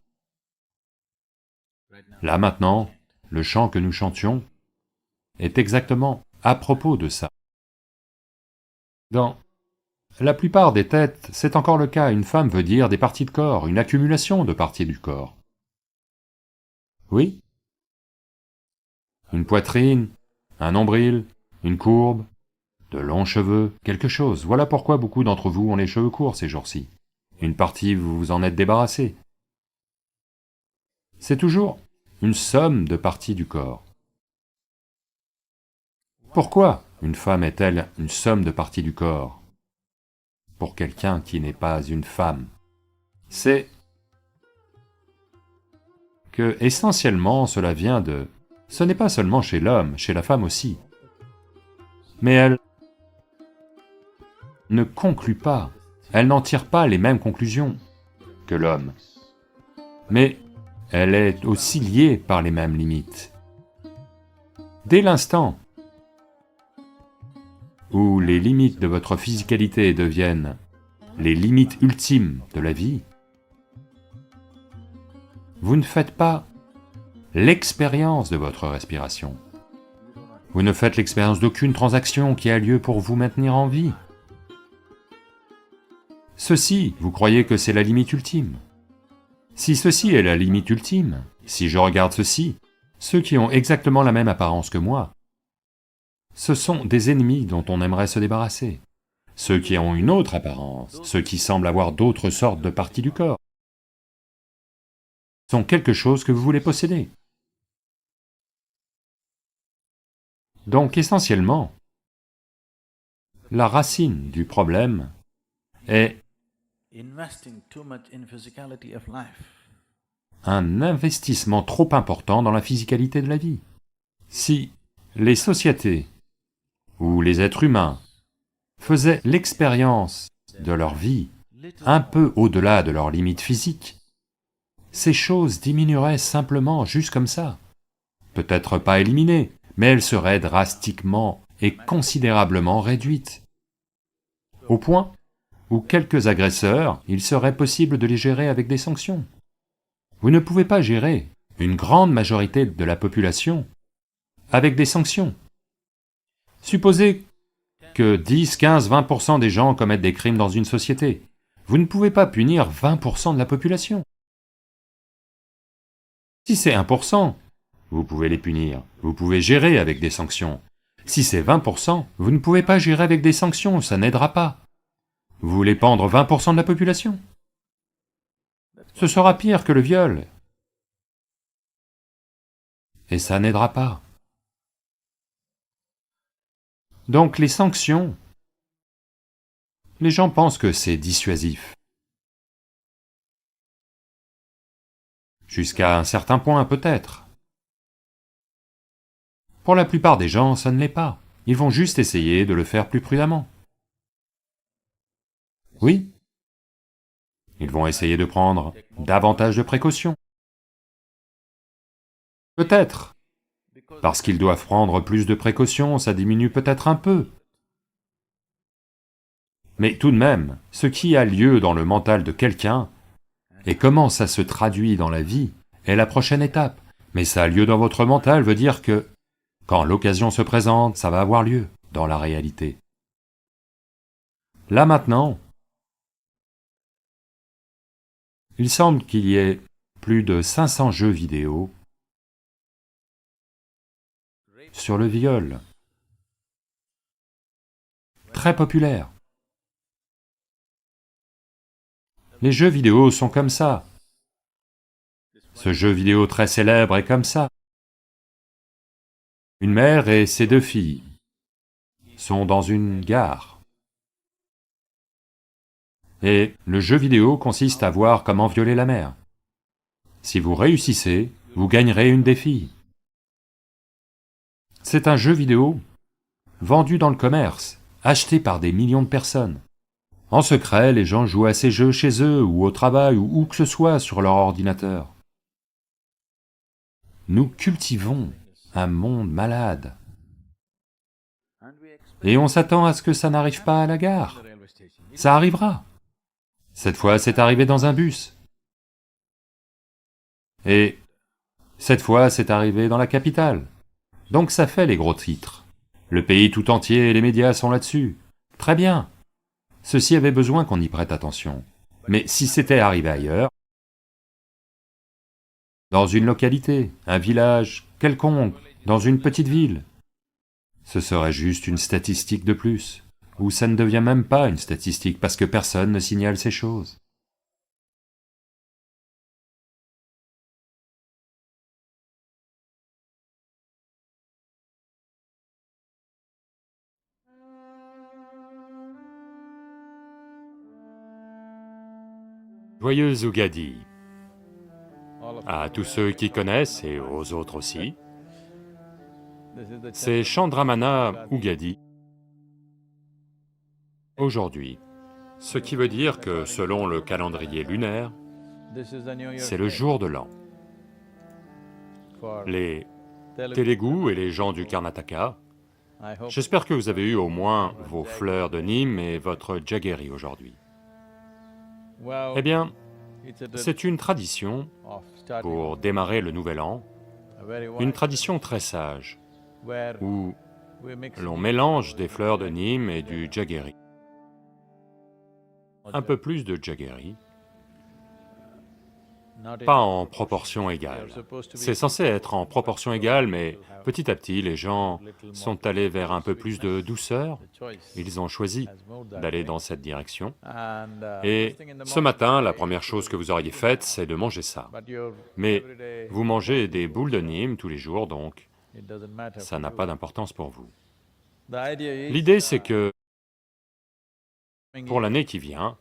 Là maintenant, le chant que nous chantions est exactement à propos de ça. Dans la plupart des têtes, c'est encore le cas, une femme veut dire des parties de corps, une accumulation de parties du corps. Oui? Une poitrine, un nombril, une courbe, de longs cheveux, quelque chose. Voilà pourquoi beaucoup d'entre vous ont les cheveux courts ces jours-ci. Une partie, vous vous en êtes débarrassé. C'est toujours une somme de parties du corps. Pourquoi une femme est-elle une somme de parties du corps? Pour quelqu'un qui n'est pas une femme, c'est que, essentiellement, cela vient de... Ce n'est pas seulement chez l'homme, chez la femme aussi. Mais elle ne conclut pas, elle n'en tire pas les mêmes conclusions que l'homme. Mais elle est aussi liée par les mêmes limites. Dès l'instant où les limites de votre physicalité deviennent les limites ultimes de la vie, vous ne faites pas l'expérience de votre respiration. Vous ne faites l'expérience d'aucune transaction qui a lieu pour vous maintenir en vie. Ceci, vous croyez que c'est la limite ultime. Si ceci est la limite ultime, si je regarde ceci, ceux qui ont exactement la même apparence que moi, ce sont des ennemis dont on aimerait se débarrasser. Ceux qui ont une autre apparence, ceux qui semblent avoir d'autres sortes de parties du corps, sont quelque chose que vous voulez posséder. Donc essentiellement, la racine du problème est un investissement trop important dans la physicalité de la vie. Si les sociétés ou les êtres humains faisaient l'expérience de leur vie un peu au-delà de leurs limites physiques, ces choses diminueraient simplement juste comme ça. Peut-être pas éliminées, mais elles seraient drastiquement et considérablement réduites. Au point où quelques agresseurs, il serait possible de les gérer avec des sanctions. Vous ne pouvez pas gérer une grande majorité de la population avec des sanctions. Supposez que 10, 15, 20% des gens commettent des crimes dans une société. Vous ne pouvez pas punir 20% de la population. Si c'est 1%, vous pouvez les punir, vous pouvez gérer avec des sanctions. Si c'est 20%, vous ne pouvez pas gérer avec des sanctions, ça n'aidera pas. Vous voulez pendre 20% de la population? Ce sera pire que le viol. Et ça n'aidera pas. Donc les sanctions, les gens pensent que c'est dissuasif. Jusqu'à un certain point peut-être. Pour la plupart des gens, ça ne l'est pas. Ils vont juste essayer de le faire plus prudemment. Oui. Ils vont essayer de prendre davantage de précautions. Peut-être. Parce qu'ils doivent prendre plus de précautions, ça diminue peut-être un peu. Mais tout de même, ce qui a lieu dans le mental de quelqu'un, et comment ça se traduit dans la vie, est la prochaine étape. Mais ça a lieu dans votre mental veut dire que, quand l'occasion se présente, ça va avoir lieu dans la réalité. Là maintenant, il semble qu'il y ait plus de 500 jeux vidéo sur le viol. Très populaires. Les jeux vidéo sont comme ça. Ce jeu vidéo très célèbre est comme ça. Une mère et ses 2 filles sont dans une gare. Et le jeu vidéo consiste à voir comment violer la mère. Si vous réussissez, vous gagnerez une des filles. C'est un jeu vidéo vendu dans le commerce, acheté par des millions de personnes. En secret, les gens jouent à ces jeux chez eux, ou au travail, ou où que ce soit sur leur ordinateur. Nous cultivons un monde malade. Et on s'attend à ce que ça n'arrive pas à la gare. Ça arrivera. Cette fois, c'est arrivé dans un bus. Et cette fois, c'est arrivé dans la capitale. Donc ça fait les gros titres. Le pays tout entier et les médias sont là-dessus. Très bien. Ceci avait besoin qu'on y prête attention. Mais si c'était arrivé ailleurs, dans une localité, un village, quelconque, dans une petite ville, ce serait juste une statistique de plus. Ou ça ne devient même pas une statistique parce que personne ne signale ces choses. Joyeux Ugadi à tous ceux qui connaissent et aux autres aussi. C'est Chandramana Ugadi aujourd'hui, ce qui veut dire que selon le calendrier lunaire, c'est le jour de l'an. Les Télugus et les gens du Karnataka, j'espère que vous avez eu au moins vos fleurs de Nîmes et votre jaggery aujourd'hui. Eh bien, c'est une tradition pour démarrer le nouvel an, une tradition très sage, où l'on mélange des fleurs de Nîmes et du jaggery. Un peu plus de jaggery, pas en proportion égale. C'est censé être en proportion égale, mais petit à petit, les gens sont allés vers un peu plus de douceur. Ils ont choisi d'aller dans cette direction. Et ce matin, la première chose que vous auriez faite, c'est de manger ça. Mais vous mangez des boules de Nîmes tous les jours, donc ça n'a pas d'importance pour vous. L'idée, c'est que pour l'année qui vient,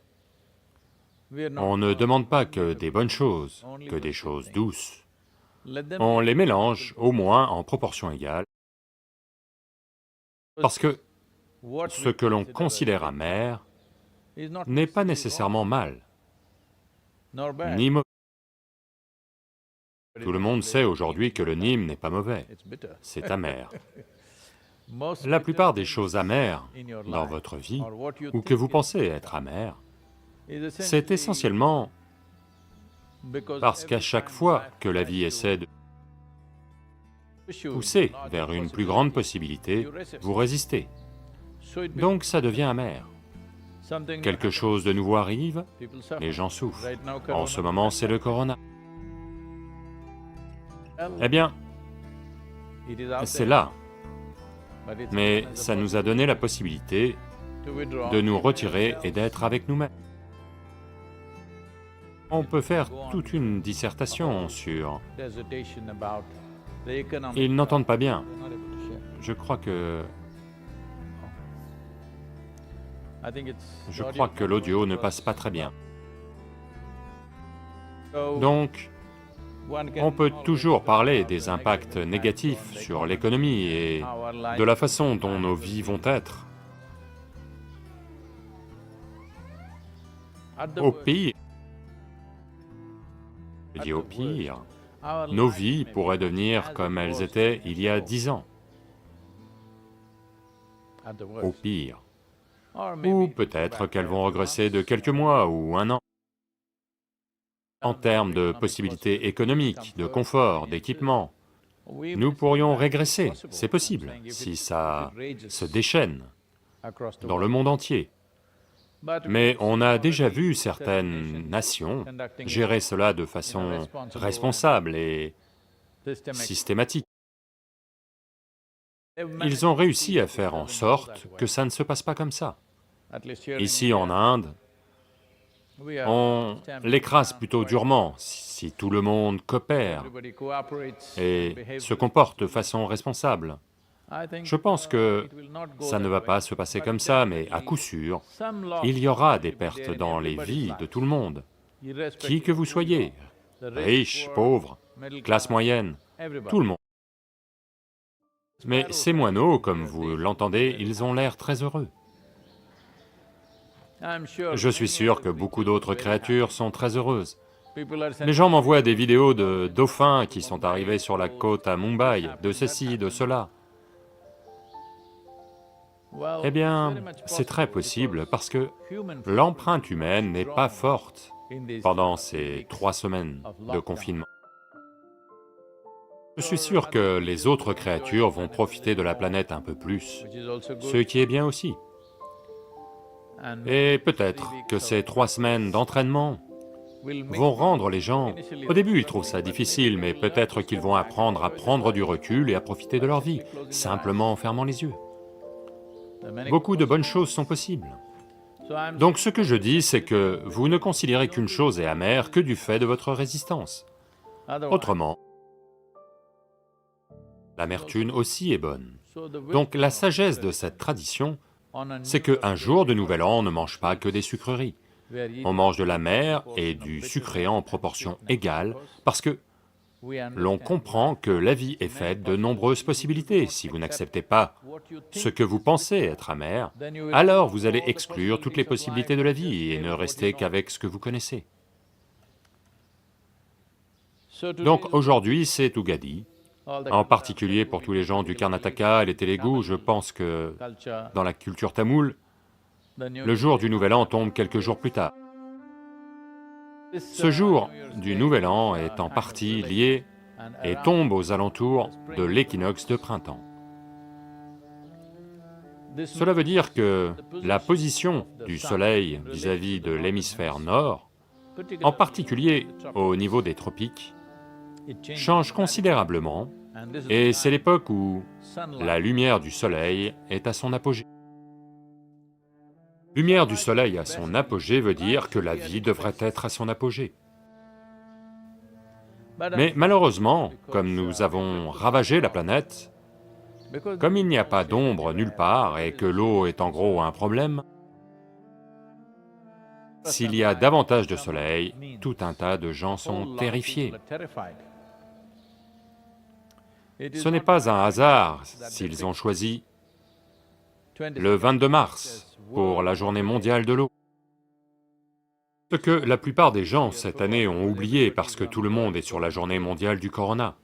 on ne demande pas que des bonnes choses, que des choses douces. On les mélange au moins en proportion égale, parce que ce que l'on considère amer n'est pas nécessairement mal, ni mauvais. Tout le monde sait aujourd'hui que le Nîmes n'est pas mauvais, c'est amer. La plupart des choses amères dans votre vie, ou que vous pensez être amères, c'est essentiellement parce qu'à chaque fois que la vie essaie de pousser vers une plus grande possibilité, vous résistez. Donc ça devient amer. Quelque chose de nouveau arrive, les gens souffrent. En ce moment, c'est le corona. Eh bien, c'est là mais ça nous a donné la possibilité de nous retirer et d'être avec nous-mêmes. On peut faire toute une dissertation sur... Ils n'entendent pas bien. Je crois que l'audio ne passe pas très bien. Donc, on peut toujours parler des impacts négatifs sur l'économie et de la façon dont nos vies vont être. Au pire, je dis au pire, nos vies pourraient devenir comme elles étaient il y a 10 ans. Au pire. Ou peut-être qu'elles vont regresser de quelques mois ou un an. En termes de possibilités économiques, de confort, d'équipement, nous pourrions régresser, c'est possible, si ça se déchaîne dans le monde entier. Mais on a déjà vu certaines nations gérer cela de façon responsable et systématique. Ils ont réussi à faire en sorte que ça ne se passe pas comme ça. Ici en Inde, on l'écrase plutôt durement si tout le monde coopère et se comporte de façon responsable. Je pense que ça ne va pas se passer comme ça, mais à coup sûr, il y aura des pertes dans les vies de tout le monde, qui que vous soyez, riches, pauvres, classe moyenne, tout le monde. Mais ces moineaux, comme vous l'entendez, ils ont l'air très heureux. Je suis sûr que beaucoup d'autres créatures sont très heureuses. Les gens m'envoient des vidéos de dauphins qui sont arrivés sur la côte à Mumbai, de ceci, de cela. Eh bien, c'est très possible parce que l'empreinte humaine n'est pas forte pendant ces 3 semaines de confinement. Je suis sûr que les autres créatures vont profiter de la planète un peu plus, ce qui est bien aussi. Et peut-être que ces 3 semaines d'entraînement vont rendre les gens... Au début, ils trouvent ça difficile, mais peut-être qu'ils vont apprendre à prendre du recul et à profiter de leur vie, simplement en fermant les yeux. Beaucoup de bonnes choses sont possibles. Donc ce que je dis, c'est que vous ne considérez qu'une chose est amère que du fait de votre résistance. Autrement, l'amertume aussi est bonne. Donc la sagesse de cette tradition, c'est qu'un jour de Nouvel An, on ne mange pas que des sucreries. On mange de l'amer et du sucré en proportion égale, parce que l'on comprend que la vie est faite de nombreuses possibilités. Si vous n'acceptez pas ce que vous pensez être amer, alors vous allez exclure toutes les possibilités de la vie et ne rester qu'avec ce que vous connaissez. Donc aujourd'hui, c'est Ugadi, en particulier pour tous les gens du Karnataka et les Télugus. Je pense que dans la culture tamoule, le jour du Nouvel An tombe quelques jours plus tard. Ce jour du Nouvel An est en partie lié et tombe aux alentours de l'équinoxe de printemps. Cela veut dire que la position du Soleil vis-à-vis de l'hémisphère nord, en particulier au niveau des tropiques, change considérablement, et c'est l'époque où la lumière du Soleil est à son apogée. Lumière du Soleil à son apogée veut dire que la vie devrait être à son apogée. Mais malheureusement, comme nous avons ravagé la planète, comme il n'y a pas d'ombre nulle part et que l'eau est en gros un problème, s'il y a davantage de soleil, tout un tas de gens sont terrifiés. Ce n'est pas un hasard s'ils ont choisi le 22 mars pour la journée mondiale de l'eau. Ce que la plupart des gens cette année ont oublié parce que tout le monde est sur la journée mondiale du corona.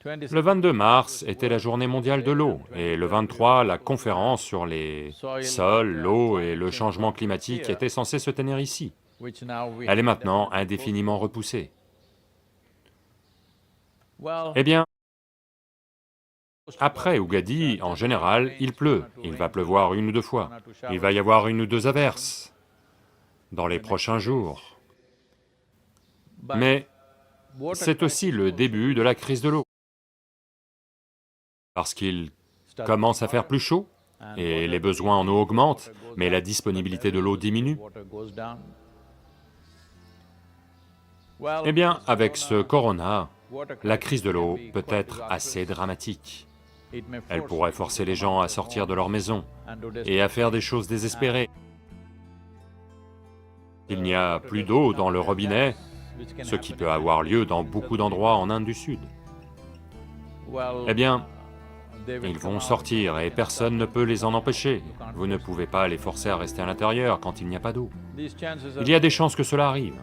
Le 22 mars était la journée mondiale de l'eau, et le 23, la conférence sur les sols, l'eau et le changement climatique était censée se tenir ici. Elle est maintenant indéfiniment repoussée. Eh bien, après Ugadi, en général, il pleut, il va pleuvoir 1 ou 2 fois, il va y avoir 1 ou 2 averses dans les prochains jours. Mais c'est aussi le début de la crise de l'eau. parce qu'il commence à faire plus chaud, et les besoins en eau augmentent, mais la disponibilité de l'eau diminue. Eh bien, avec ce corona, la crise de l'eau peut être assez dramatique. Elle pourrait forcer les gens à sortir de leur maison et à faire des choses désespérées. Il n'y a plus d'eau dans le robinet, ce qui peut avoir lieu dans beaucoup d'endroits en Inde du Sud. Eh bien, ils vont sortir et personne ne peut les en empêcher. Vous ne pouvez pas les forcer à rester à l'intérieur quand il n'y a pas d'eau. Il y a des chances que cela arrive.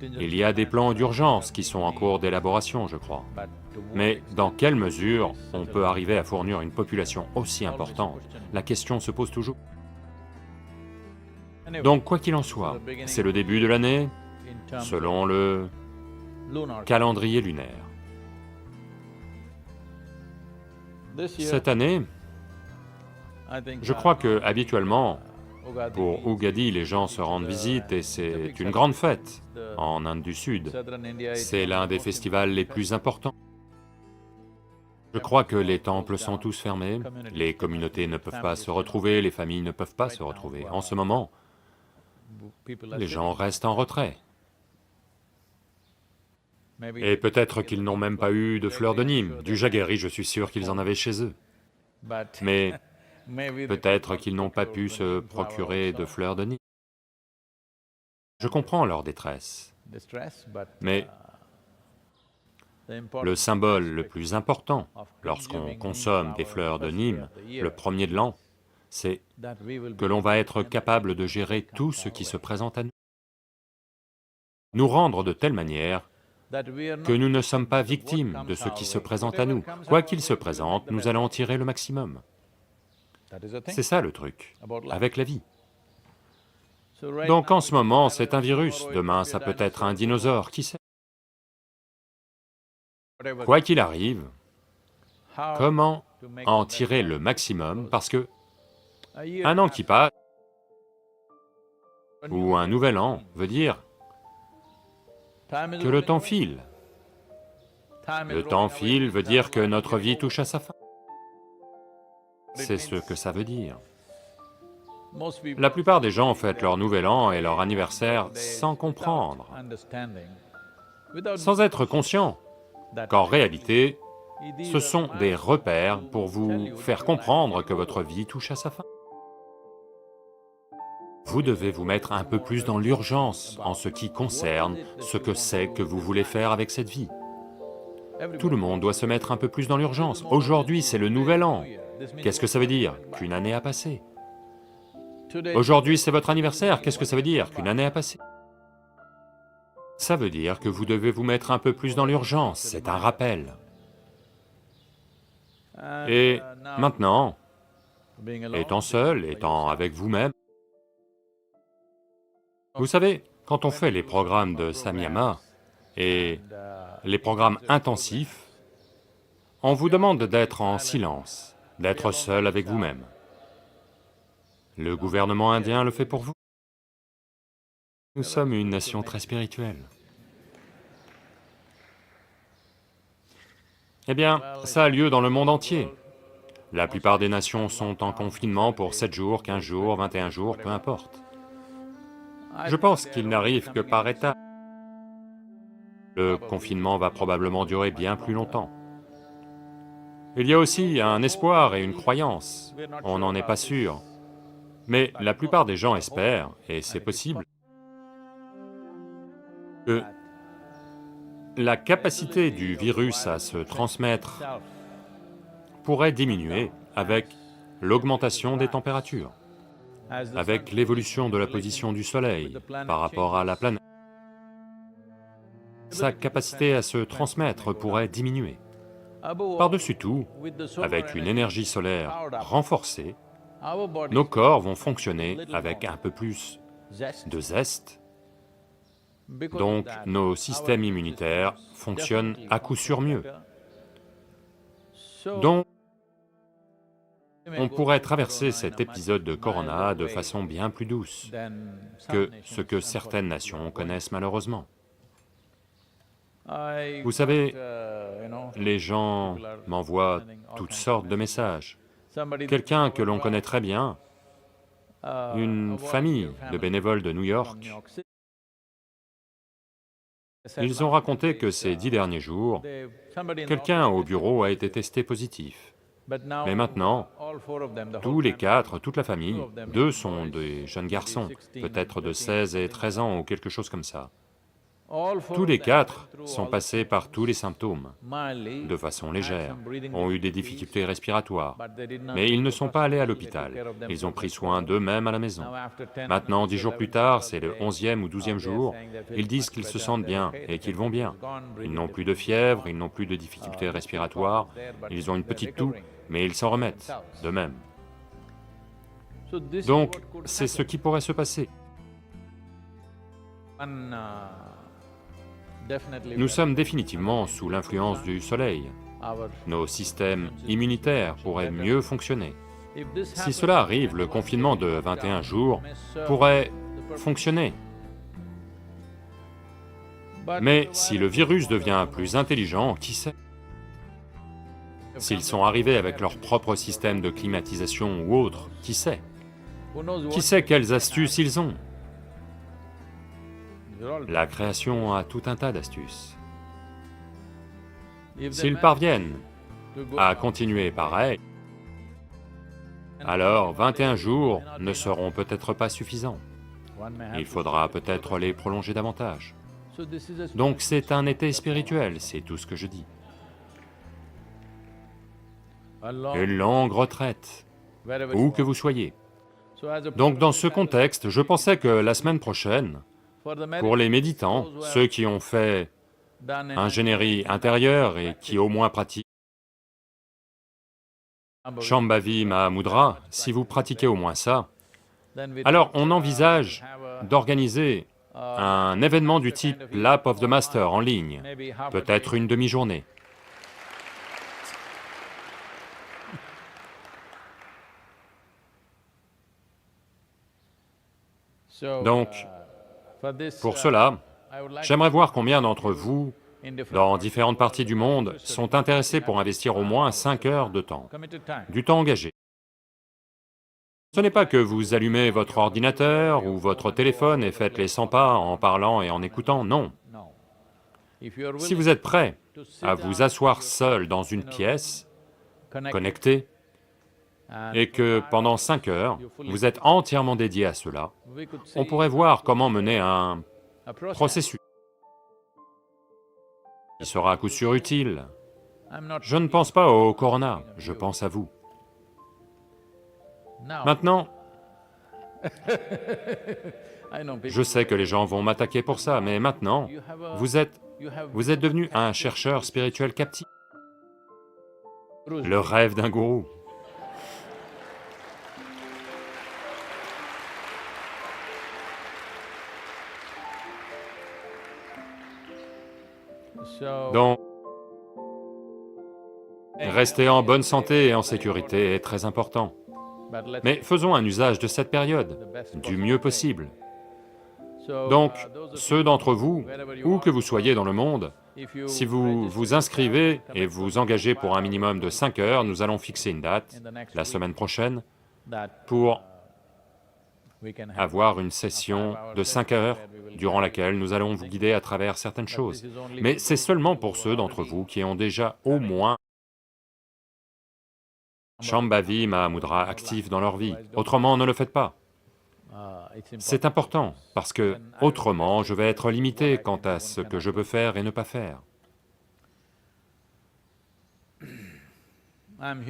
Il y a des plans d'urgence qui sont en cours d'élaboration, je crois. Mais dans quelle mesure on peut arriver à fournir une population aussi importante? La question se pose toujours. Donc quoi qu'il en soit, c'est le début de l'année, selon le calendrier lunaire. Cette année, je crois que habituellement, pour Ugadi, les gens se rendent visite et c'est une grande fête en Inde du Sud. C'est l'un des festivals les plus importants. Je crois que les temples sont tous fermés, les communautés ne peuvent pas se retrouver, les familles ne peuvent pas se retrouver. En ce moment, les gens restent en retrait. Et peut-être qu'ils n'ont même pas eu de fleurs de Nîmes, du jaggery, je suis sûr qu'ils en avaient chez eux. Mais peut-être qu'ils n'ont pas pu se procurer de fleurs de Nîmes. Je comprends leur détresse, mais le symbole le plus important lorsqu'on consomme des fleurs de Nîmes, le premier de l'an, c'est que l'on va être capable de gérer tout ce qui se présente à nous. Nous rendre de telle manière que nous ne sommes pas victimes de ce qui se présente à nous. Quoi qu'il se présente, nous allons en tirer le maximum. C'est ça le truc, avec la vie. Donc en ce moment, c'est un virus, demain ça peut être un dinosaure, qui sait? Quoi qu'il arrive, comment en tirer le maximum, parce que un an qui passe, ou un nouvel an, veut dire que le temps file. Le temps file veut dire que notre vie touche à sa fin. C'est ce que ça veut dire. La plupart des gens fêtent leur nouvel an et leur anniversaire sans comprendre, sans être conscients qu'en réalité, ce sont des repères pour vous faire comprendre que votre vie touche à sa fin. Vous devez vous mettre un peu plus dans l'urgence en ce qui concerne ce que c'est que vous voulez faire avec cette vie. Tout le monde doit se mettre un peu plus dans l'urgence. Aujourd'hui, c'est le nouvel an. Qu'est-ce que ça veut dire? Qu'une année a passé. Aujourd'hui, c'est votre anniversaire. Qu'est-ce que ça veut dire? Qu'une année a passé. Ça veut dire que vous devez vous mettre un peu plus dans l'urgence, c'est un rappel. Et maintenant, étant seul, étant avec vous-même, vous savez, quand on fait les programmes de Samyama et les programmes intensifs, on vous demande d'être en silence, d'être seul avec vous-même. Le gouvernement indien le fait pour vous. Nous sommes une nation très spirituelle. Eh bien, ça a lieu dans le monde entier. La plupart des nations sont en confinement pour 7 jours, 15 jours, 21 jours, peu importe. Je pense qu'il n'arrive que par étapes. Le confinement va probablement durer bien plus longtemps. Il y a aussi un espoir et une croyance, on n'en est pas sûr. Mais la plupart des gens espèrent, et c'est possible, que la capacité du virus à se transmettre pourrait diminuer avec l'augmentation des températures, avec l'évolution de la position du Soleil par rapport à la planète. Sa capacité à se transmettre pourrait diminuer. Par-dessus tout, avec une énergie solaire renforcée, nos corps vont fonctionner avec un peu plus de zeste, donc nos systèmes immunitaires fonctionnent à coup sûr mieux. Donc, on pourrait traverser cet épisode de corona de façon bien plus douce que ce que certaines nations connaissent malheureusement. Vous savez, les gens m'envoient toutes sortes de messages. Quelqu'un que l'on connaît très bien, une famille de bénévoles de New York, ils ont raconté que ces 10 derniers jours, quelqu'un au bureau a été testé positif. Mais maintenant, tous les 4, toute la famille, 2 sont des jeunes garçons, peut-être de 16 et 13 ans ou quelque chose comme ça. Tous les 4 sont passés par tous les symptômes, de façon légère, ont eu des difficultés respiratoires, mais ils ne sont pas allés à l'hôpital, ils ont pris soin d'eux-mêmes à la maison. Maintenant, 10 jours plus tard, c'est le 11e ou 12e jour, ils disent qu'ils se sentent bien et qu'ils vont bien. Ils n'ont plus de fièvre, ils n'ont plus de difficultés respiratoires, ils ont une petite toux, mais ils s'en remettent d'eux-mêmes. Donc, c'est ce qui pourrait se passer. Nous sommes définitivement sous l'influence du soleil. Nos systèmes immunitaires pourraient mieux fonctionner. Si cela arrive, le confinement de 21 jours pourrait fonctionner. Mais si le virus devient plus intelligent, qui sait? S'ils sont arrivés avec leur propre système de climatisation ou autre, qui sait? Qui sait quelles astuces ils ont? La création a tout un tas d'astuces. S'ils parviennent à continuer pareil, alors 21 jours ne seront peut-être pas suffisants. Il faudra peut-être les prolonger davantage. Donc c'est un été spirituel, c'est tout ce que je dis. Une longue retraite, où que vous soyez. Donc dans ce contexte, je pensais que la semaine prochaine, pour les méditants, ceux qui ont fait ingénierie intérieure et qui au moins pratiquent Shambhavi Mahamudra, si vous pratiquez au moins ça, alors on envisage d'organiser un événement du type Lap of the Master en ligne, peut-être une demi-journée. Donc, pour cela, j'aimerais voir combien d'entre vous, dans différentes parties du monde, sont intéressés pour investir au moins 5 heures de temps, du temps engagé. Ce n'est pas que vous allumez votre ordinateur ou votre téléphone et faites les 100 pas en parlant et en écoutant, non. Si vous êtes prêt à vous asseoir seul dans une pièce, connecté, et que pendant 5 heures, vous êtes entièrement dédié à cela, on pourrait voir comment mener un processus qui sera à coup sûr utile. Je ne pense pas au corona, je pense à vous. Maintenant, je sais que les gens vont m'attaquer pour ça, mais maintenant, vous êtes devenu un chercheur spirituel captif. Le rêve d'un gourou. Donc, rester en bonne santé et en sécurité est très important. Mais faisons un usage de cette période, du mieux possible. Donc, ceux d'entre vous, où que vous soyez dans le monde, si vous vous inscrivez et vous engagez pour un minimum de 5 heures, nous allons fixer une date, la semaine prochaine, pour avoir une session de 5 heures, durant laquelle nous allons vous guider à travers certaines choses. Mais c'est seulement pour ceux d'entre vous qui ont déjà au moins Shambhavi Mahamudra actif dans leur vie, autrement ne le faites pas. C'est important, parce que autrement je vais être limité quant à ce que je peux faire et ne pas faire.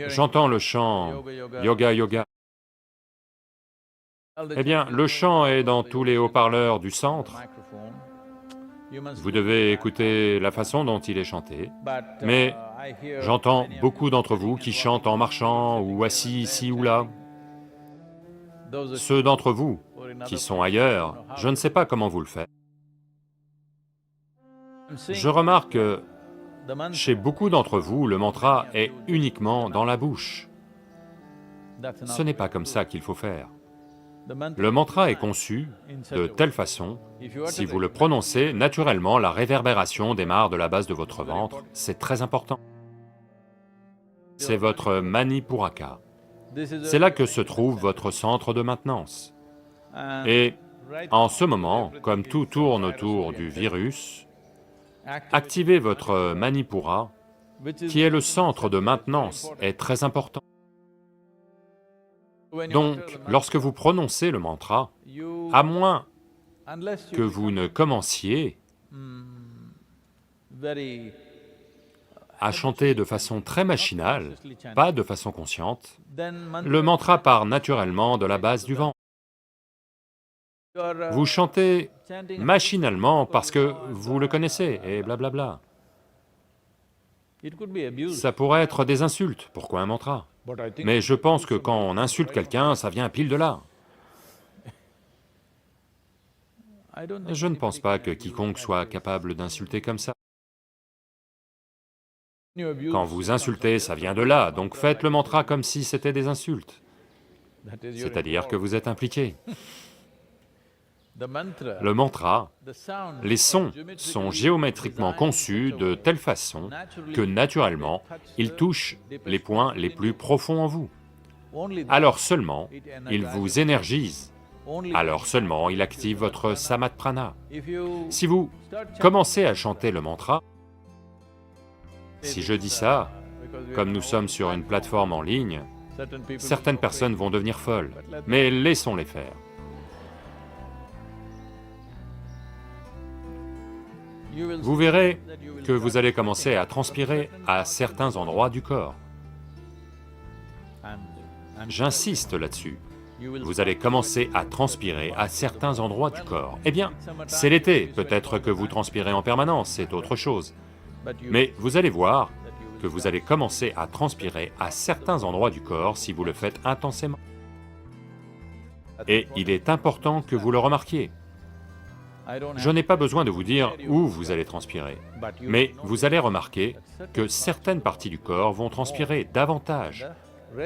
J'entends le chant « Yoga, yoga ». Eh bien, le chant est dans tous les haut-parleurs du centre. Vous devez écouter la façon dont il est chanté, mais j'entends beaucoup d'entre vous qui chantent en marchant ou assis ici ou là. Ceux d'entre vous qui sont ailleurs, je ne sais pas comment vous le faites. Je remarque que chez beaucoup d'entre vous, le mantra est uniquement dans la bouche. Ce n'est pas comme ça qu'il faut faire. Le mantra est conçu de telle façon, si vous le prononcez, naturellement la réverbération démarre de la base de votre ventre, c'est très important. C'est votre Manipuraka. C'est là que se trouve votre centre de maintenance. Et en ce moment, comme tout tourne autour du virus, activer votre Manipura, qui est le centre de maintenance, est très important. Donc, lorsque vous prononcez le mantra, à moins que vous ne commenciez à chanter de façon très machinale, pas de façon consciente, le mantra part naturellement de la base du ventre. Vous chantez machinalement parce que vous le connaissez, et blablabla. Ça pourrait être des insultes, pourquoi un mantra? Mais je pense que quand on insulte quelqu'un, ça vient pile de là. Je ne pense pas que quiconque soit capable d'insulter comme ça. Quand vous insultez, ça vient de là, donc faites le mantra comme si c'était des insultes. C'est-à-dire que vous êtes impliqué. Le mantra, les sons sont géométriquement conçus de telle façon que naturellement, ils touchent les points les plus profonds en vous. Alors seulement, ils vous énergisent. Alors seulement, il active votre samatprana. Si vous commencez à chanter le mantra, si je dis ça, comme nous sommes sur une plateforme en ligne, certaines personnes vont devenir folles, mais laissons-les faire. Vous verrez que vous allez commencer à transpirer à certains endroits du corps. J'insiste là-dessus. Vous allez commencer à transpirer à certains endroits du corps. Eh bien, c'est l'été, peut-être que vous transpirez en permanence, c'est autre chose. Mais vous allez voir que vous allez commencer à transpirer à certains endroits du corps si vous le faites intensément. Et il est important que vous le remarquiez. Je n'ai pas besoin de vous dire où vous allez transpirer, mais vous allez remarquer que certaines parties du corps vont transpirer davantage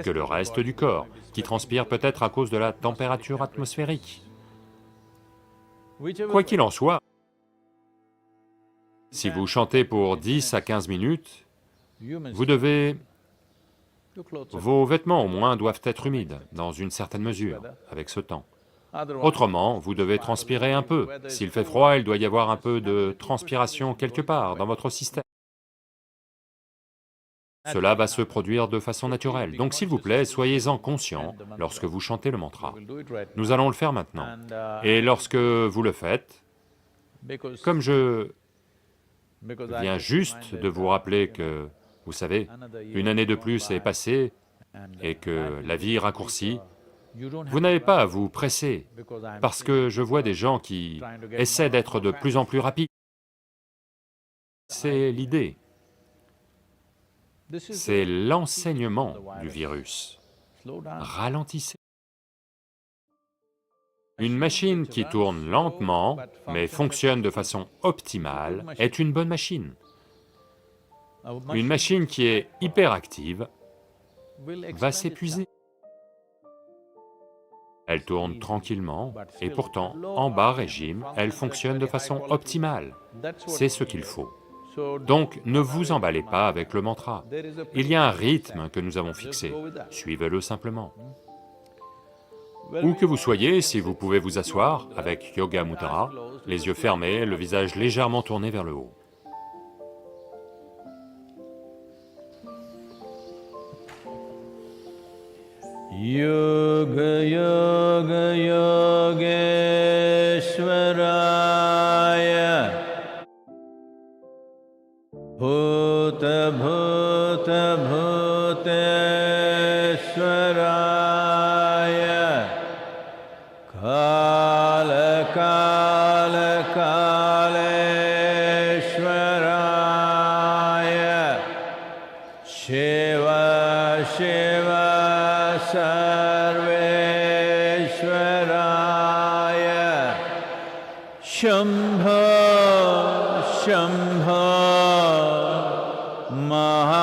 que le reste du corps, qui transpire peut-être à cause de la température atmosphérique. Quoi qu'il en soit, si vous chantez pour 10 à 15 minutes, vous devez... Vos vêtements au moins doivent être humides, dans une certaine mesure, avec ce temps. Autrement, vous devez transpirer un peu. S'il fait froid, il doit y avoir un peu de transpiration quelque part dans votre système. Cela va se produire de façon naturelle. Donc s'il vous plaît, soyez-en conscient lorsque vous chantez le mantra. Nous allons le faire maintenant. Et lorsque vous le faites, comme je viens juste de vous rappeler que, vous savez, une année de plus est passée et que la vie raccourcit, vous n'avez pas à vous presser, parce que je vois des gens qui essaient d'être de plus en plus rapides. C'est l'idée. C'est l'enseignement du virus. Ralentissez. Une machine qui tourne lentement, mais fonctionne de façon optimale, est une bonne machine. Une machine qui est hyperactive va s'épuiser. Elle tourne tranquillement, et pourtant, en bas régime, elle fonctionne de façon optimale. C'est ce qu'il faut. Donc, ne vous emballez pas avec le mantra. Il y a un rythme que nous avons fixé, suivez-le simplement. Où que vous soyez, si vous pouvez vous asseoir, avec Yoga Mudra, les yeux fermés, le visage légèrement tourné vers le haut. Yoga Yoga Yogeshwaraya Bhuta Bhuta Bhuteshwaraya Kala Kala Kaleshwaraya Shiva Shiva Sarveshwaraya Shambho Shambho Mahadevaya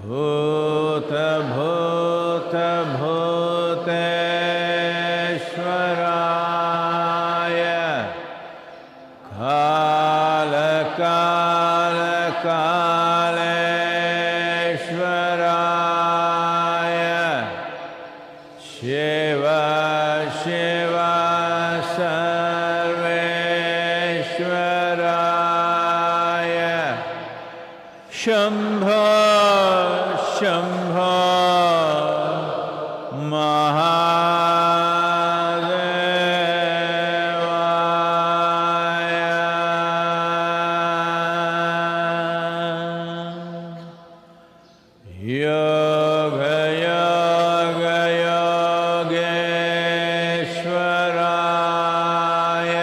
भूत भूत भूतेश्वराय काल काल कालेश्वराय शिव शिव सर्वेश्वराय शम्भो शम्भो महादेवाय योग योग योगेश्वराय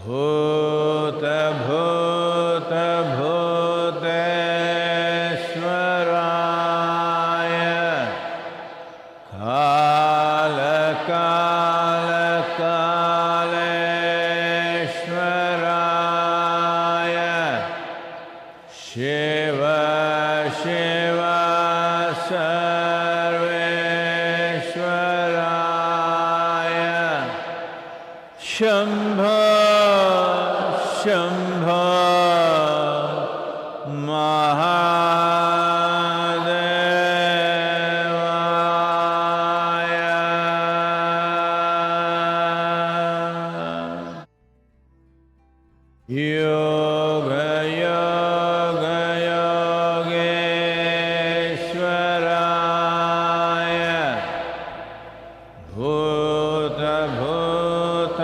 भूत भूत भूतेश्वराय काल काल कालेश्वराय शिव शिव सर्वेश्वराय शम्भो शम्भो महादेवाय योग योग योगेश्वराय भूत भूत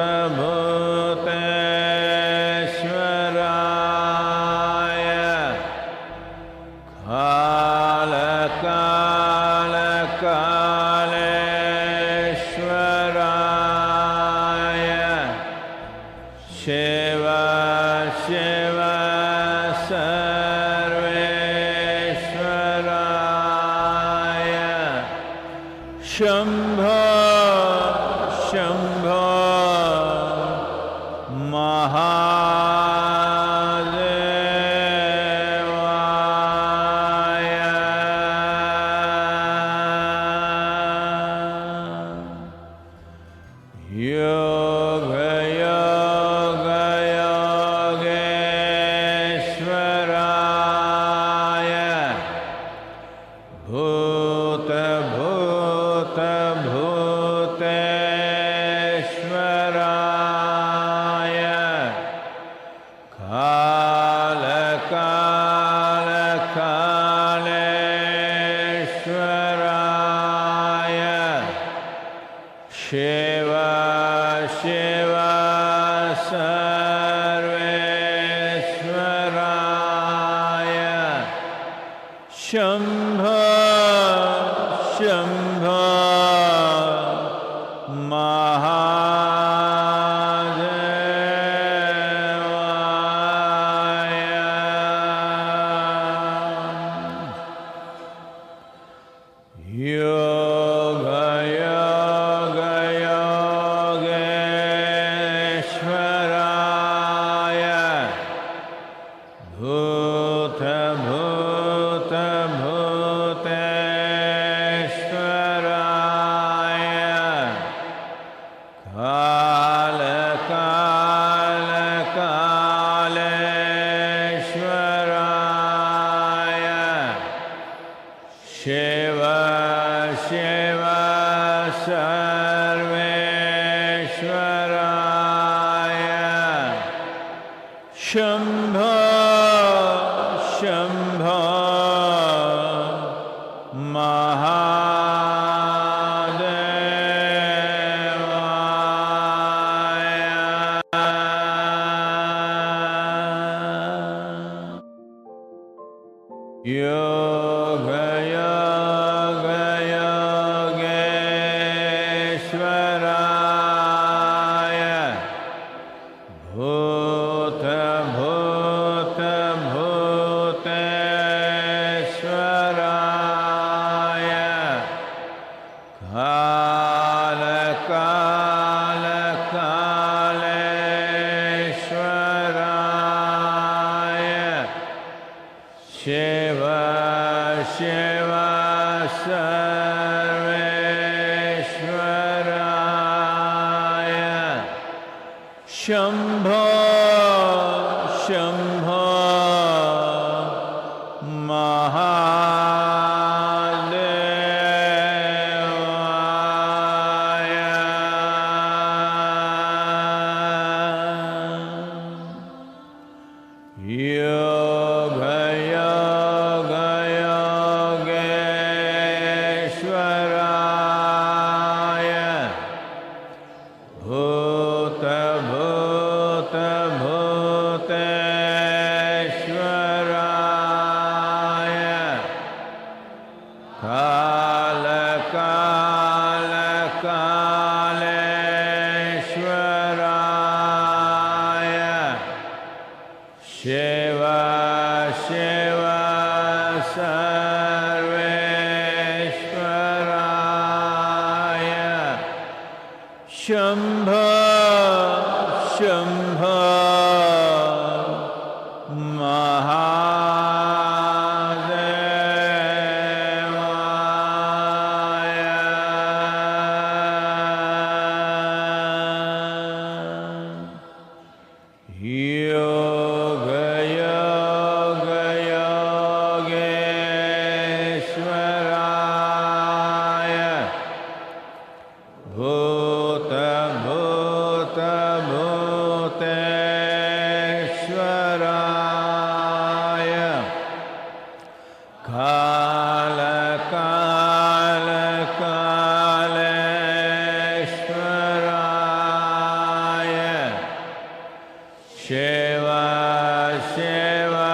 भूतेश्वराय काल काल कालेश्वराय शिव शिव सर्वेश्वराय शम्भो शम्भो महादेवाय योग योग योगेश्वराय भूत भूत भूतेश्वराय काल काल कालेश्वराय शिव शिव सर्वेश्वराय शम्भो शम्भो महादेवाय योग योग योगेश्वराय भूत भूत भूतेश्वराय काल काल कालेश्वराय शिव शिव सर्वेश्वराय शम्भो शम्भो महादेवाय योग योग योगेश्वराय भूत भूत भूतेश्वराय काल काल कालेश्वराय Shiv Shiva Sarveshwaraya Shambho Shambho Yoga Yoga Yogeshwaraya Bhuta Bhuta Bhuteshwaraya Kala Kala Kaleshwaraya Shiva Shiva Sarveshwaraya Shambho Shambho Mahadevaya Yoga Yoga Yogeshwaraya Bhuta Bhuta Bhuteshwaraya Kala Kala Kaleshwaraya Shiva Shiva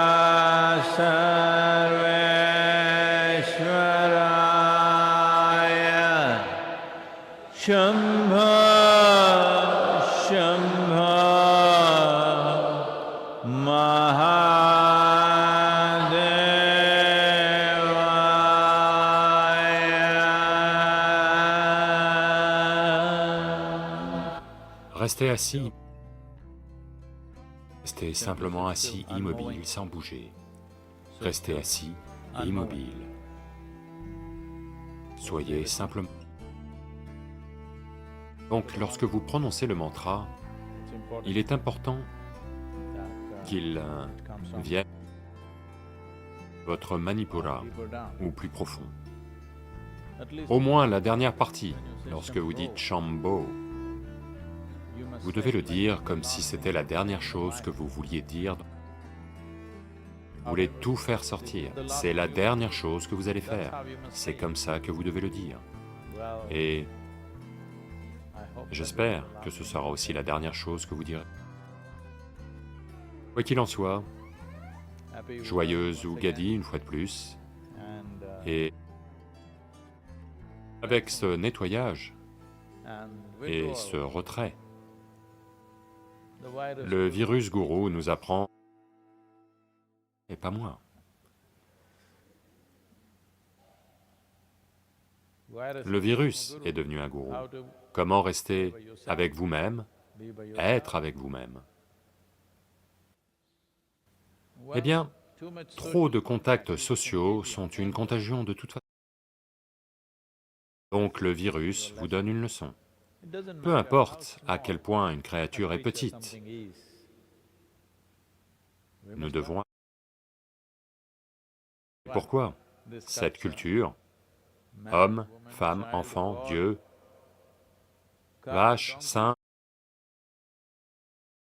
Sarveshwaraya Shambho Shambho Mahadevaya. Restez assis. Restez simplement assis, immobile, sans bouger. Restez assis, immobile. Soyez simplement... Donc, lorsque vous prononcez le mantra, il est important qu'il vienne de votre Manipura, ou plus profond. Au moins la dernière partie, lorsque vous dites Shambho, vous devez le dire comme si c'était la dernière chose que vous vouliez dire. Vous voulez tout faire sortir, c'est la dernière chose que vous allez faire. C'est comme ça que vous devez le dire. Et j'espère que ce sera aussi la dernière chose que vous direz. Quoi qu'il en soit, joyeuse Ugadi une fois de plus, et avec ce nettoyage et ce retrait, le virus gourou nous apprend, et pas moi. Le virus est devenu un gourou. Comment rester avec vous-même, être avec vous-même? Eh bien, trop de contacts sociaux sont une contagion de toute façon. Donc le virus vous donne une leçon. Peu importe à quel point une créature est petite, nous devons... Pourquoi? Cette culture, homme, femme, enfant, Dieu, vache, saint,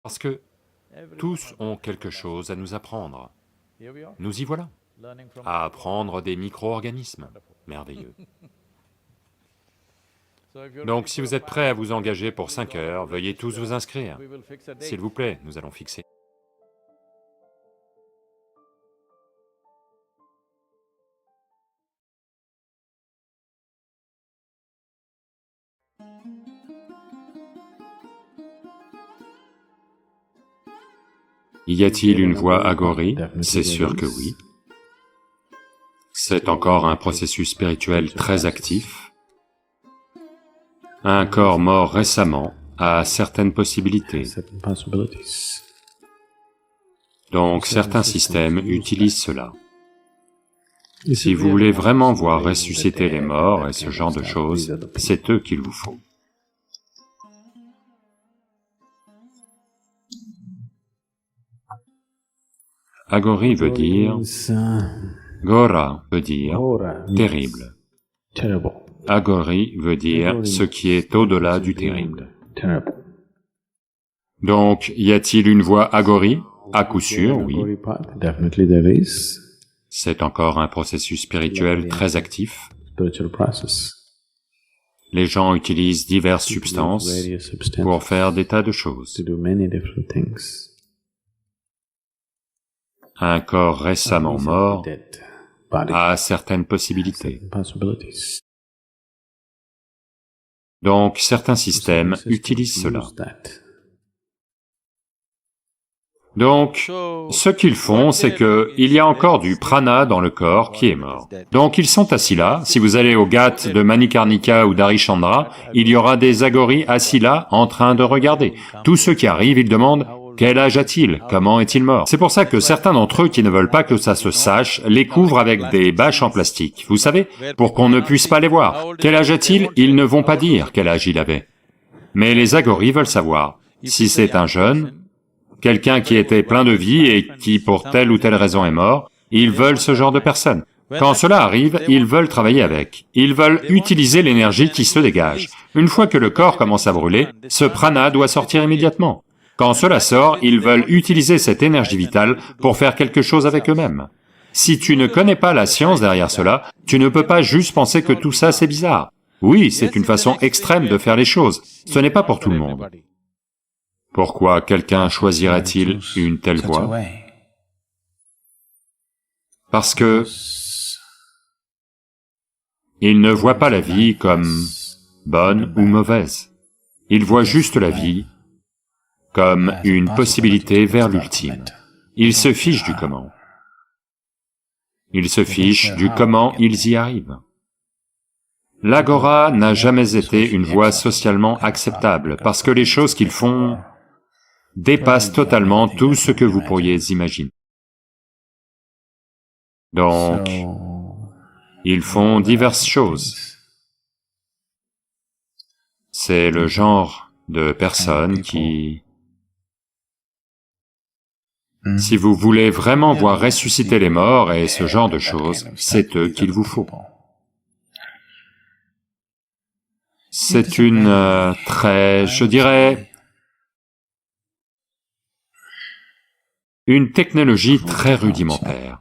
parce que tous ont quelque chose à nous apprendre. Nous y voilà, à apprendre des micro-organismes. Merveilleux. Donc si vous êtes prêts à vous engager pour 5 heures, veuillez tous vous inscrire. S'il vous plaît, nous allons fixer. Y a-t-il une voie aghori? C'est sûr que oui. C'est encore un processus spirituel très actif. Un corps mort récemment a certaines possibilités. Donc certains systèmes utilisent cela. Si vous voulez vraiment voir ressusciter les morts et ce genre de choses, c'est eux qu'il vous faut. Agori veut dire, Gora veut dire terrible. Agori veut dire ce qui est au-delà du terrible. Donc, y a-t-il une voie Agori? À coup sûr, oui. C'est encore un processus spirituel très actif. Les gens utilisent diverses substances pour faire des tas de choses. Un corps récemment mort a certaines possibilités. Donc, certains systèmes utilisent cela. Donc, ce qu'ils font, c'est que il y a encore du prana dans le corps qui est mort. Donc ils sont assis là. Si vous allez au ghat de Manikarnika ou d'Harishchandra, il y aura des agoris assis là, en train de regarder. Tous ceux qui arrivent, ils demandent « Quel âge a-t-il? Comment est-il mort ?» C'est pour ça que certains d'entre eux qui ne veulent pas que ça se sache, les couvrent avec des bâches en plastique, vous savez, pour qu'on ne puisse pas les voir. Quel âge a-t-il? Ils ne vont pas dire quel âge il avait. Mais les agoris veulent savoir. Si c'est un jeune, quelqu'un qui était plein de vie et qui pour telle ou telle raison est mort, ils veulent ce genre de personne. Quand cela arrive, ils veulent travailler avec. Ils veulent utiliser l'énergie qui se dégage. Une fois que le corps commence à brûler, ce prana doit sortir immédiatement. Quand cela sort, ils veulent utiliser cette énergie vitale pour faire quelque chose avec eux-mêmes. Si tu ne connais pas la science derrière cela, tu ne peux pas juste penser que tout ça c'est bizarre. Oui, c'est une façon extrême de faire les choses, ce n'est pas pour tout le monde. Pourquoi quelqu'un choisirait-il une telle voie? Parce que il ne voit pas la vie comme bonne ou mauvaise. Il voit juste la vie comme une possibilité vers l'ultime. Il se fiche du comment. Il se fiche du comment ils y arrivent. L'agora n'a jamais été une voie socialement acceptable parce que les choses qu'ils font dépassent totalement tout ce que vous pourriez imaginer. Donc, ils font diverses choses. C'est le genre de personnes qui... Si vous voulez vraiment voir ressusciter les morts et ce genre de choses, c'est eux qu'il vous faut. C'est une très, je dirais, une technologie très rudimentaire.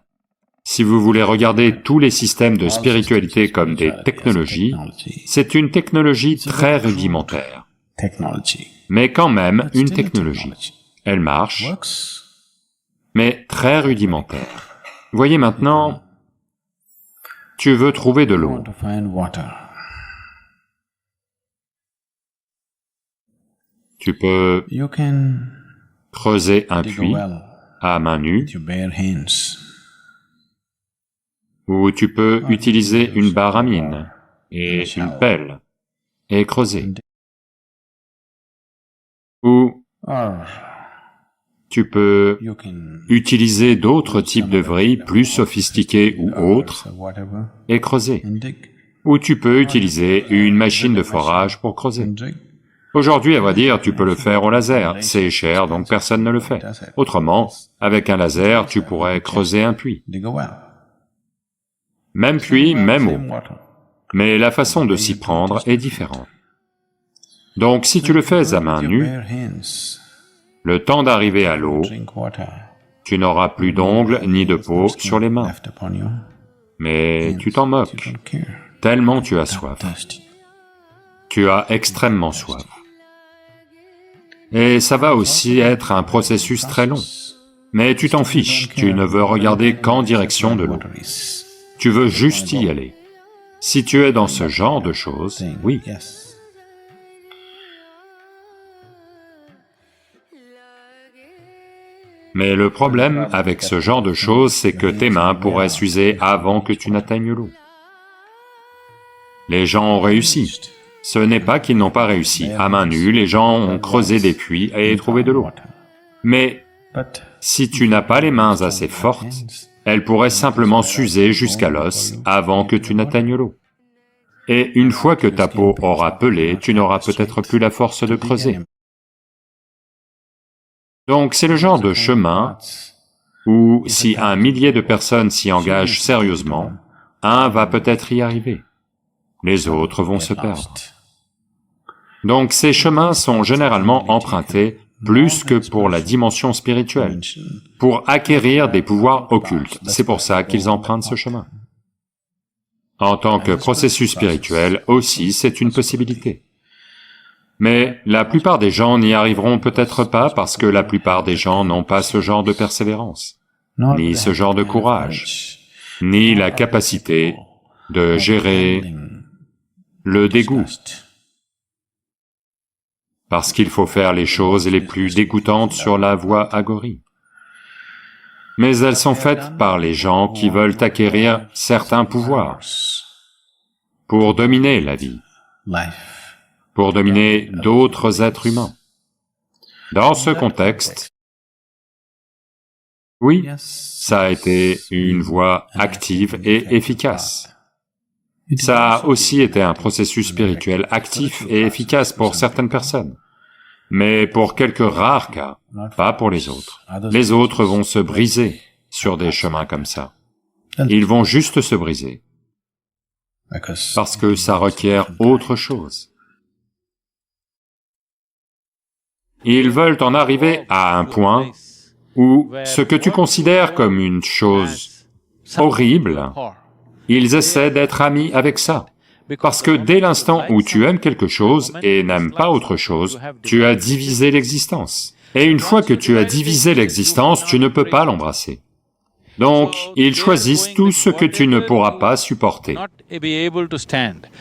Si vous voulez regarder tous les systèmes de spiritualité comme des technologies, c'est une technologie très rudimentaire. Mais quand même une technologie. Elle marche, mais très rudimentaire. Voyez maintenant, tu veux trouver de l'eau. Tu peux creuser un puits à main nue, ou tu peux utiliser une barre à mine et une pelle et creuser. Ou tu peux utiliser d'autres types de vrilles plus sophistiquées ou autres et creuser. Ou tu peux utiliser une machine de forage pour creuser. Aujourd'hui, à vrai dire, tu peux le faire au laser, c'est cher donc personne ne le fait. Autrement, avec un laser, tu pourrais creuser un puits. Même puits, même eau. Mais la façon de s'y prendre est différente. Donc si tu le fais à main nue, le temps d'arriver à l'eau, tu n'auras plus d'ongles ni de peau sur les mains. Mais tu t'en moques, tellement tu as soif. Tu as extrêmement soif. Et ça va aussi être un processus très long. Mais tu t'en fiches, tu ne veux regarder qu'en direction de l'eau. Tu veux juste y aller. Si tu es dans ce genre de choses, oui. Mais le problème avec ce genre de choses, c'est que tes mains pourraient s'user avant que tu n'atteignes l'eau. Les gens ont réussi. Ce n'est pas qu'ils n'ont pas réussi. À main nue, les gens ont creusé des puits et trouvé de l'eau. Mais si tu n'as pas les mains assez fortes, Elle pourrait simplement s'user jusqu'à l'os avant que tu n'atteignes l'eau. Et une fois que ta peau aura pelé, tu n'auras peut-être plus la force de creuser. Donc c'est le genre de chemin où si 1 millier de personnes s'y engagent sérieusement, un va peut-être y arriver. Les autres vont se perdre. Donc ces chemins sont généralement empruntés plus que pour la dimension spirituelle, pour acquérir des pouvoirs occultes. C'est pour ça qu'ils empruntent ce chemin. En tant que processus spirituel aussi, c'est une possibilité. Mais la plupart des gens n'y arriveront peut-être pas parce que la plupart des gens n'ont pas ce genre de persévérance, ni ce genre de courage, ni la capacité de gérer le dégoût. Parce qu'il faut faire les choses les plus dégoûtantes sur la voie agori. Mais elles sont faites par les gens qui veulent acquérir certains pouvoirs pour dominer la vie, pour dominer d'autres êtres humains. Dans ce contexte, oui, ça a été une voie active et efficace. Ça a aussi été un processus spirituel actif et efficace pour certaines personnes, mais pour quelques rares cas, pas pour les autres. Les autres vont se briser sur des chemins comme ça. Ils vont juste se briser, parce que ça requiert autre chose. Ils veulent en arriver à un point où ce que tu considères comme une chose horrible, ils essaient d'être amis avec ça. Parce que dès l'instant où tu aimes quelque chose et n'aimes pas autre chose, tu as divisé l'existence. Et une fois que tu as divisé l'existence, tu ne peux pas l'embrasser. Donc, ils choisissent tout ce que tu ne pourras pas supporter.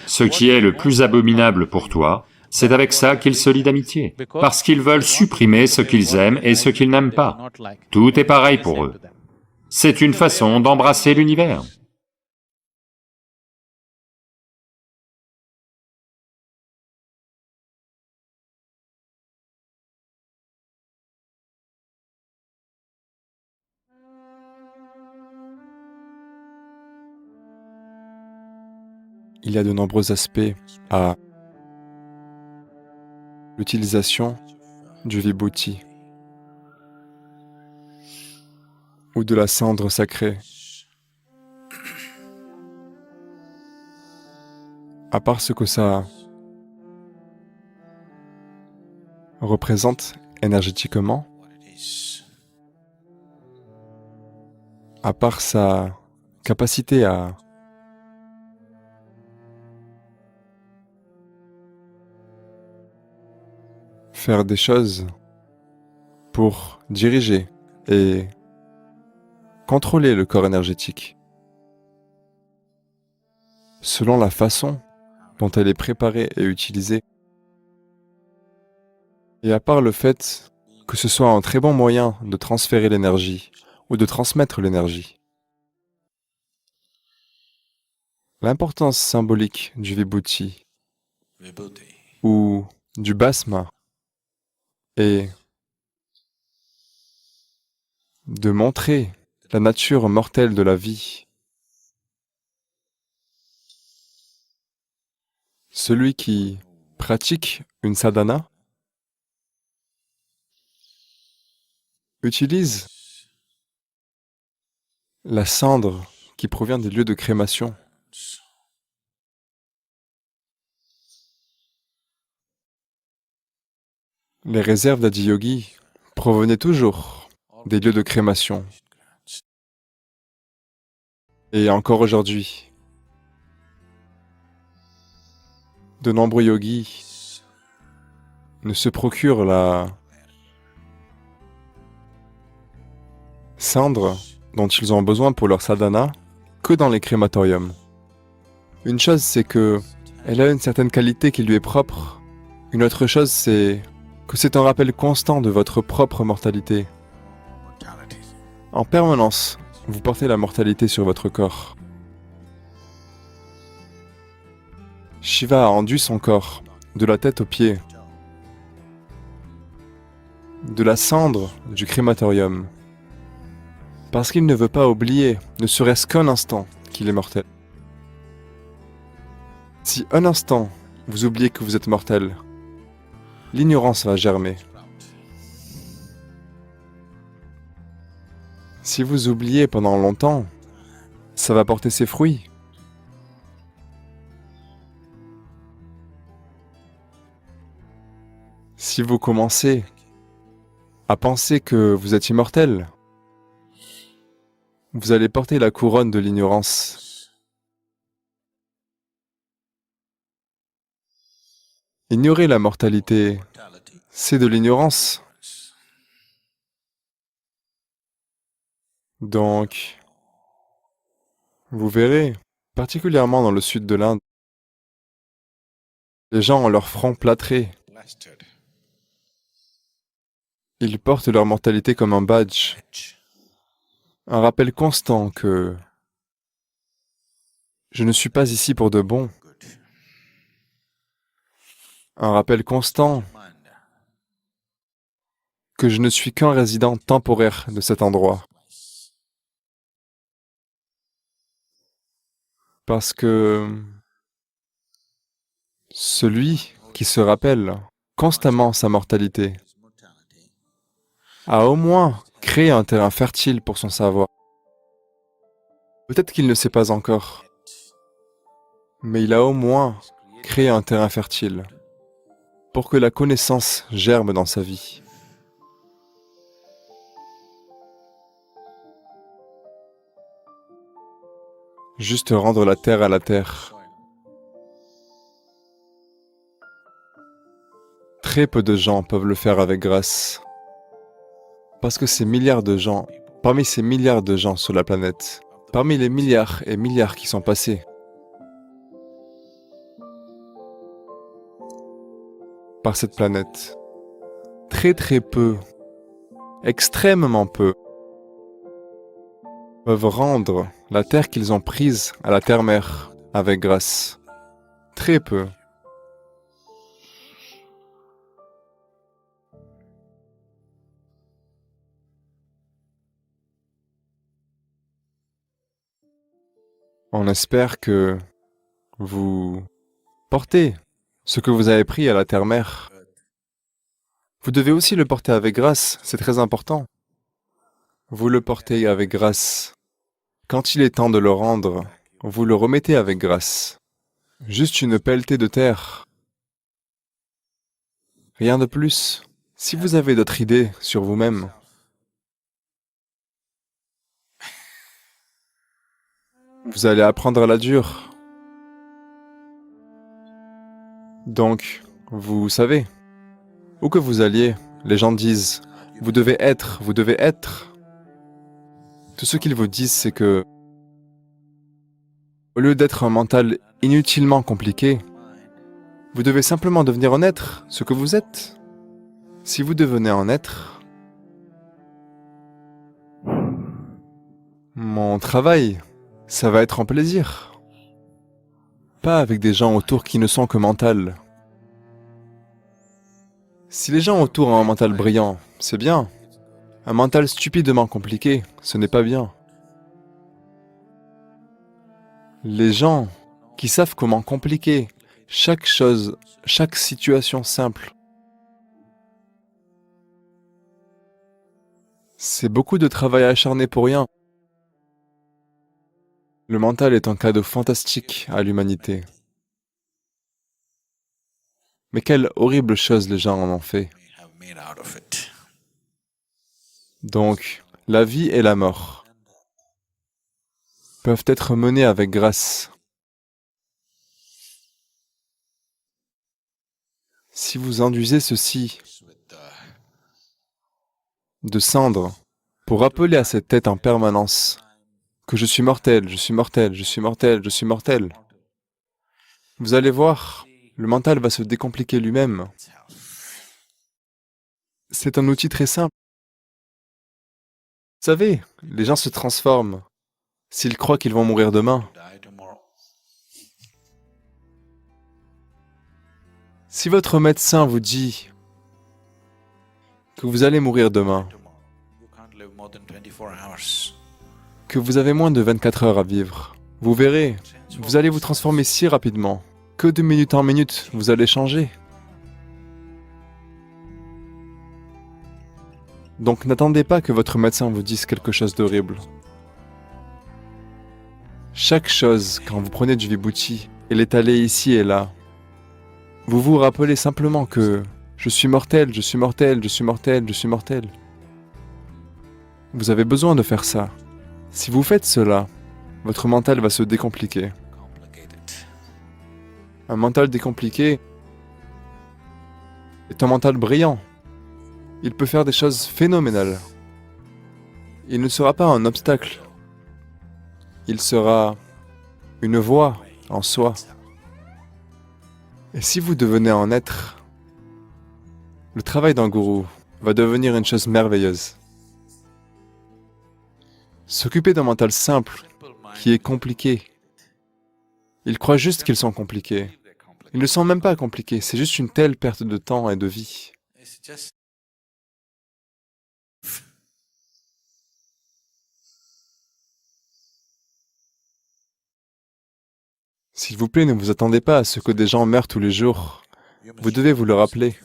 Ce qui est le plus abominable pour toi, c'est avec ça qu'ils se lient d'amitié, parce qu'ils veulent supprimer ce qu'ils aiment et ce qu'ils n'aiment pas. Tout est pareil pour eux. C'est une façon d'embrasser l'univers. Il y a de nombreux aspects à l'utilisation du vibhuti ou de la cendre sacrée. À part ce que ça représente énergétiquement, à part sa capacité à faire des choses pour diriger et contrôler le corps énergétique selon la façon dont elle est préparée et utilisée. Et à part le fait que ce soit un très bon moyen de transférer l'énergie ou de transmettre l'énergie, l'importance symbolique du vibhuti ou du basma est de montrer la nature mortelle de la vie. Celui qui pratique une sadhana utilise la cendre qui provient des lieux de crémation. Les réserves d'Adiyogi provenaient toujours des lieux de crémation. Et encore aujourd'hui, de nombreux yogis ne se procurent la cendre dont ils ont besoin pour leur sadhana que dans les crématoriums. Une chose, c'est que elle a une certaine qualité qui lui est propre. Une autre chose, c'est que c'est un rappel constant de votre propre mortalité. En permanence, vous portez la mortalité sur votre corps. Shiva a enduit son corps, de la tête aux pieds, de la cendre du crématorium. Parce qu'il ne veut pas oublier, ne serait-ce qu'un instant, qu'il est mortel. Si un instant, vous oubliez que vous êtes mortel, l'ignorance va germer. Si vous oubliez pendant longtemps, ça va porter ses fruits. Si vous commencez à penser que vous êtes immortel, vous allez porter la couronne de l'ignorance. Ignorer la mortalité, c'est de l'ignorance. Donc, vous verrez, particulièrement dans le sud de l'Inde, les gens ont leur front plâtré. Ils portent leur mortalité comme un badge, un rappel constant que je ne suis pas ici pour de bon, un rappel constant que je ne suis qu'un résident temporaire de cet endroit. Parce que celui qui se rappelle constamment sa mortalité a au moins créé un terrain fertile pour son savoir. Peut-être qu'il ne sait pas encore, mais il a au moins créé un terrain fertile pour que la connaissance germe dans sa vie. Juste rendre la terre à la terre. Très peu de gens peuvent le faire avec grâce. Parce que ces milliards de gens, parmi ces milliards de gens sur la planète, parmi les milliards et milliards qui sont passés, par cette planète, très peu, extrêmement peu, peuvent rendre la terre qu'ils ont prise à la terre-mère avec grâce. Très peu. On espère que vous portez ce que vous avez pris à la terre-mère. Vous devez aussi le porter avec grâce, c'est très important. Vous le portez avec grâce. Quand il est temps de le rendre, vous le remettez avec grâce. Juste une pelletée de terre. Rien de plus. Si vous avez d'autres idées sur vous-même, vous allez apprendre à la dure. Donc, vous savez, où que vous alliez, les gens disent « Vous devez être, vous devez être ». Tout ce qu'ils vous disent, c'est que, au lieu d'être un mental inutilement compliqué, vous devez simplement devenir un être, ce que vous êtes. Si vous devenez un être, mon travail, ça va être un plaisir. Pas avec des gens autour qui ne sont que mental. Si les gens autour ont un mental brillant, c'est bien. Un mental stupidement compliqué, ce n'est pas bien. Les gens qui savent comment compliquer chaque chose, chaque situation simple, c'est beaucoup de travail acharné pour rien. Le mental est un cadeau fantastique à l'humanité. Mais quelle horrible chose les gens en ont fait. Donc, la vie et la mort peuvent être menées avec grâce. Si vous enduisez ceci de cendre pour rappeler à cette tête en permanence que je suis mortel, je suis mortel, je suis mortel, je suis mortel, vous allez voir, le mental va se décompliquer lui-même. C'est un outil très simple. Vous savez, les gens se transforment s'ils croient qu'ils vont mourir demain. Si votre médecin vous dit que vous allez mourir demain, que vous avez moins de 24 heures à vivre. Vous verrez, vous allez vous transformer si rapidement que de minute en minute, vous allez changer. Donc n'attendez pas que votre médecin vous dise quelque chose d'horrible. Chaque chose, quand vous prenez du Vibhuti et l'étalez ici et là, vous vous rappelez simplement que je suis mortel, je suis mortel, je suis mortel, je suis mortel. Vous avez besoin de faire ça. Si vous faites cela, votre mental va se décompliquer. Un mental décompliqué est un mental brillant. Il peut faire des choses phénoménales. Il ne sera pas un obstacle. Il sera une voie en soi. Et si vous devenez un être, le travail d'un gourou va devenir une chose merveilleuse. S'occuper d'un mental simple, qui est compliqué. Ils croient juste qu'ils sont compliqués. Ils ne sont même pas compliqués, c'est juste une telle perte de temps et de vie. S'il vous plaît, ne vous attendez pas à ce que des gens meurent tous les jours. Vous devez vous le rappeler.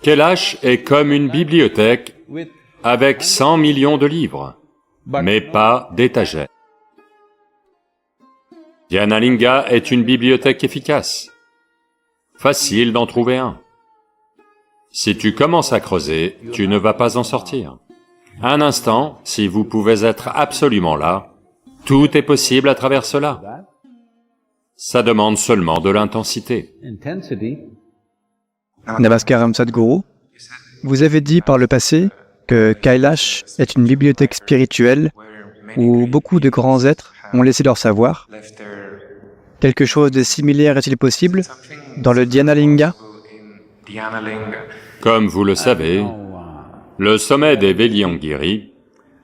Kailash est comme une bibliothèque avec 100 millions de livres, mais pas d'étagères. Dhyanalinga est une bibliothèque efficace. Facile d'en trouver un. Si tu commences à creuser, tu ne vas pas en sortir. Un instant, si vous pouvez être absolument là, tout est possible à travers cela. Ça demande seulement de l'intensité. Namaskaram Sadhguru, vous avez dit par le passé que Kailash est une bibliothèque spirituelle où beaucoup de grands êtres ont laissé leur savoir. Quelque chose de similaire est-il possible dans le Dhyanalinga? Comme vous le savez, le sommet des Veliangiri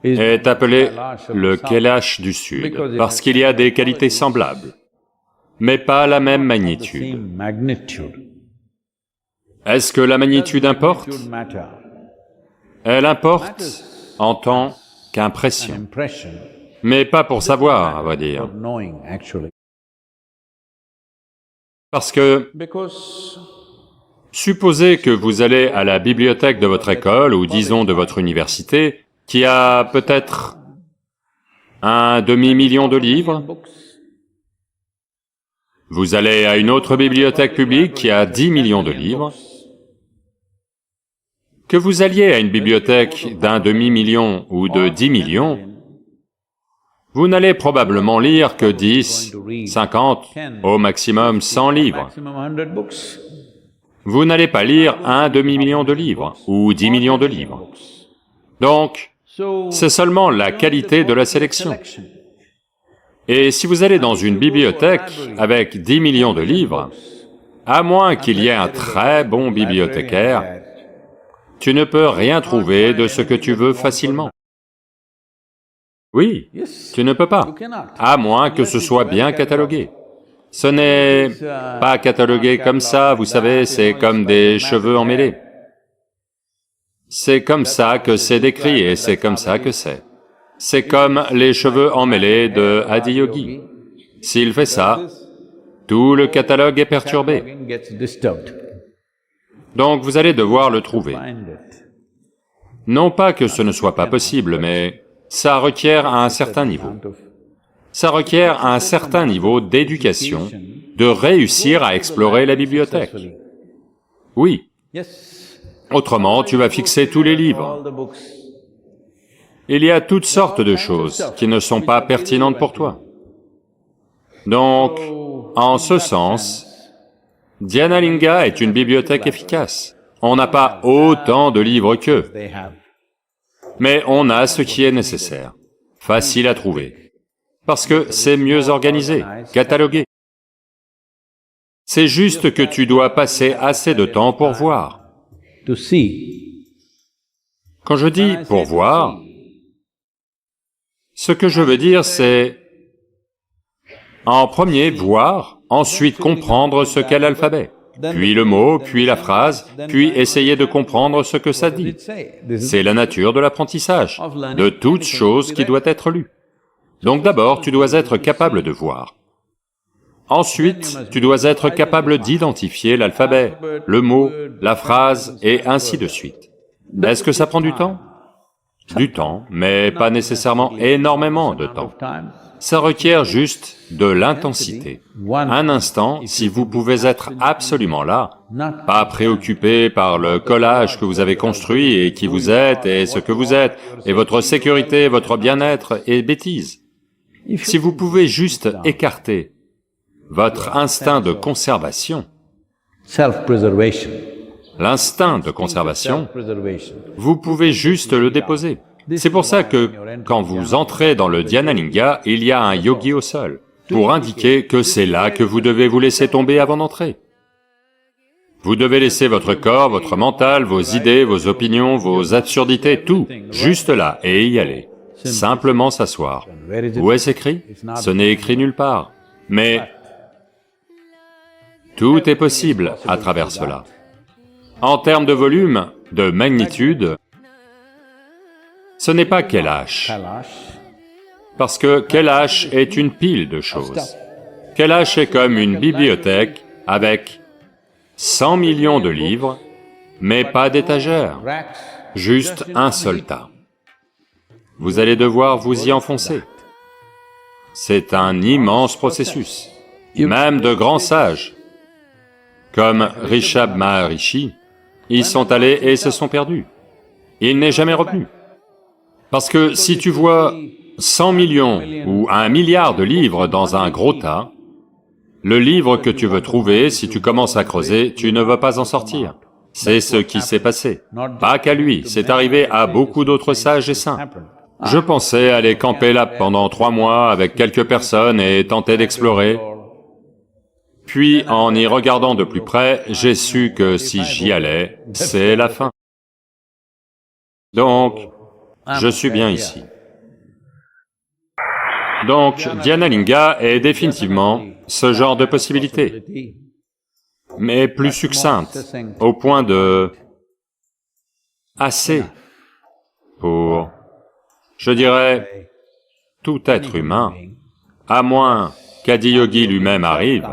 est appelé le Kailash du Sud parce qu'il y a des qualités semblables, mais pas la même magnitude. Est-ce que la magnitude importe? Elle importe en tant qu'impression, mais pas pour savoir, à vrai dire. Parce que, supposez que vous allez à la bibliothèque de votre école, ou disons de votre université, qui a peut-être un demi-million de livres. Vous allez à une autre bibliothèque publique qui a 10 millions de livres. Que vous alliez à une bibliothèque d'un demi-million ou de 10 millions, vous n'allez probablement lire que 10, 50, au maximum 100 livres. Vous n'allez pas lire un demi-million de livres ou 10 millions de livres. Donc, c'est seulement la qualité de la sélection. Et si vous allez dans une bibliothèque avec 10 millions de livres, à moins qu'il y ait un très bon bibliothécaire, tu ne peux rien trouver de ce que tu veux facilement. Oui, tu ne peux pas, à moins que ce soit bien catalogué. Ce n'est pas catalogué comme ça, vous savez, c'est comme des cheveux emmêlés. C'est comme ça que c'est décrit et c'est comme ça que c'est. C'est comme les cheveux emmêlés de Adiyogi. S'il fait ça, tout le catalogue est perturbé. Donc vous allez devoir le trouver. Non pas que ce ne soit pas possible, mais ça requiert un certain niveau. Ça requiert un certain niveau d'éducation, de réussir à explorer la bibliothèque. Oui. Autrement, tu vas fixer tous les livres. Il y a toutes sortes de choses qui ne sont pas pertinentes pour toi. Donc, en ce sens, Dhyanalinga est une bibliothèque efficace. On n'a pas autant de livres qu'eux, mais on a ce qui est nécessaire, facile à trouver, parce que c'est mieux organisé, catalogué. C'est juste que tu dois passer assez de temps pour voir. Quand je dis pour voir, Ce que je veux dire, c'est en premier voir, ensuite comprendre ce qu'est l'alphabet, puis le mot, puis la phrase, puis essayer de comprendre ce que ça dit. C'est la nature de l'apprentissage, de toute chose qui doit être lue. Donc d'abord, tu dois être capable de voir. Ensuite, tu dois être capable d'identifier l'alphabet, le mot, la phrase, et ainsi de suite. Est-ce que ça prend du temps? Du temps, mais pas nécessairement énormément de temps. Ça requiert juste de l'intensité. Un instant, si vous pouvez être absolument là, pas préoccupé par le collage que vous avez construit et qui vous êtes et ce que vous êtes, et votre sécurité, votre bien-être et bêtises. Si vous pouvez juste écarter votre instinct de conservation, l'instinct de conservation, vous pouvez juste le déposer. C'est pour ça que, quand vous entrez dans le Dhyanalinga, il y a un yogi au sol, pour indiquer que c'est là que vous devez vous laisser tomber avant d'entrer. Vous devez laisser votre corps, votre mental, vos idées, vos opinions, vos absurdités, tout, juste là, et y aller. Simplement s'asseoir. Où est-ce écrit? Ce n'est écrit nulle part. Mais tout est possible à travers cela. En termes de volume, de magnitude, ce n'est pas Kailash, parce que Kailash est une pile de choses. Kailash est comme une bibliothèque avec 100 millions de livres, mais pas d'étagères, juste un seul tas. Vous allez devoir vous y enfoncer. C'est un immense processus. Même de grands sages, comme Rishabh Maharishi, ils sont allés et se sont perdus. Il n'est jamais revenu. Parce que si tu vois 100 millions ou 1 milliard de livres dans un gros tas, le livre que tu veux trouver, si tu commences à creuser, tu ne vas pas en sortir. C'est ce qui s'est passé. Pas qu'à lui, c'est arrivé à beaucoup d'autres sages et saints. Je pensais aller camper là pendant 3 mois avec quelques personnes et tenter d'explorer. Puis, en y regardant de plus près, j'ai su que si j'y allais, c'est la fin. Donc, je suis bien ici. Donc, Dhyanalinga est définitivement ce genre de possibilité, mais plus succincte, au point de... assez pour, je dirais, tout être humain, à moins qu'Adiyogi lui-même arrive,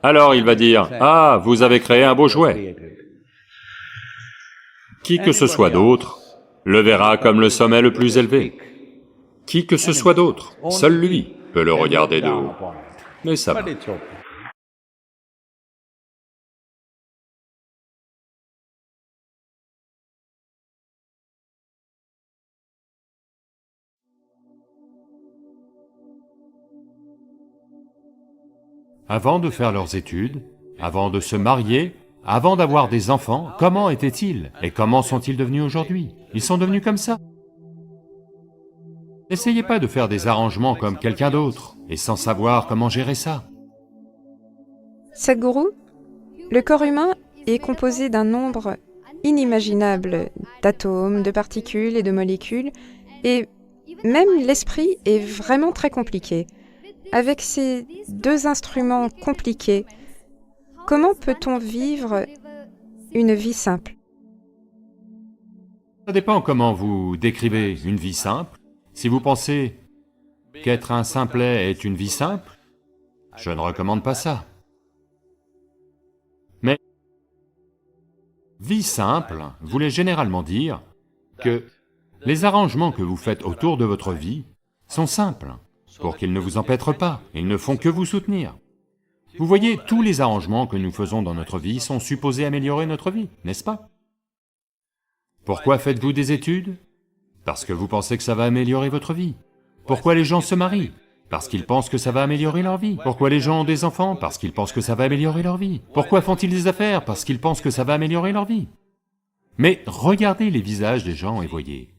alors il va dire, « Ah, vous avez créé un beau jouet !» Qui que ce soit d'autre le verra comme le sommet le plus élevé. Qui que ce soit d'autre, seul lui peut le regarder de haut. Mais ça va. Avant de faire leurs études, avant de se marier, avant d'avoir des enfants, comment étaient-ils? Et comment sont-ils devenus aujourd'hui? Ils sont devenus comme ça. N'essayez pas de faire des arrangements comme quelqu'un d'autre, et sans savoir comment gérer ça. Sadhguru, le corps humain est composé d'un nombre inimaginable d'atomes, de particules et de molécules, et même l'esprit est vraiment très compliqué. Avec ces deux instruments compliqués, comment peut-on vivre une vie simple? Ça dépend comment vous décrivez une vie simple. Si vous pensez qu'être un simplet est une vie simple, je ne recommande pas ça. Mais vie simple voulait généralement dire que les arrangements que vous faites autour de votre vie sont simples, pour qu'ils ne vous empêtrent pas, ils ne font que vous soutenir. Vous voyez, tous les arrangements que nous faisons dans notre vie sont supposés améliorer notre vie, n'est-ce pas? Pourquoi faites-vous des études? Parce que vous pensez que ça va améliorer votre vie. Pourquoi les gens se marient? Parce qu'ils pensent que ça va améliorer leur vie. Pourquoi les gens ont des enfants? Parce qu'ils pensent que ça va améliorer leur vie. Pourquoi font-ils des affaires? Parce qu'ils pensent que ça va améliorer leur vie. Mais regardez les visages des gens et voyez.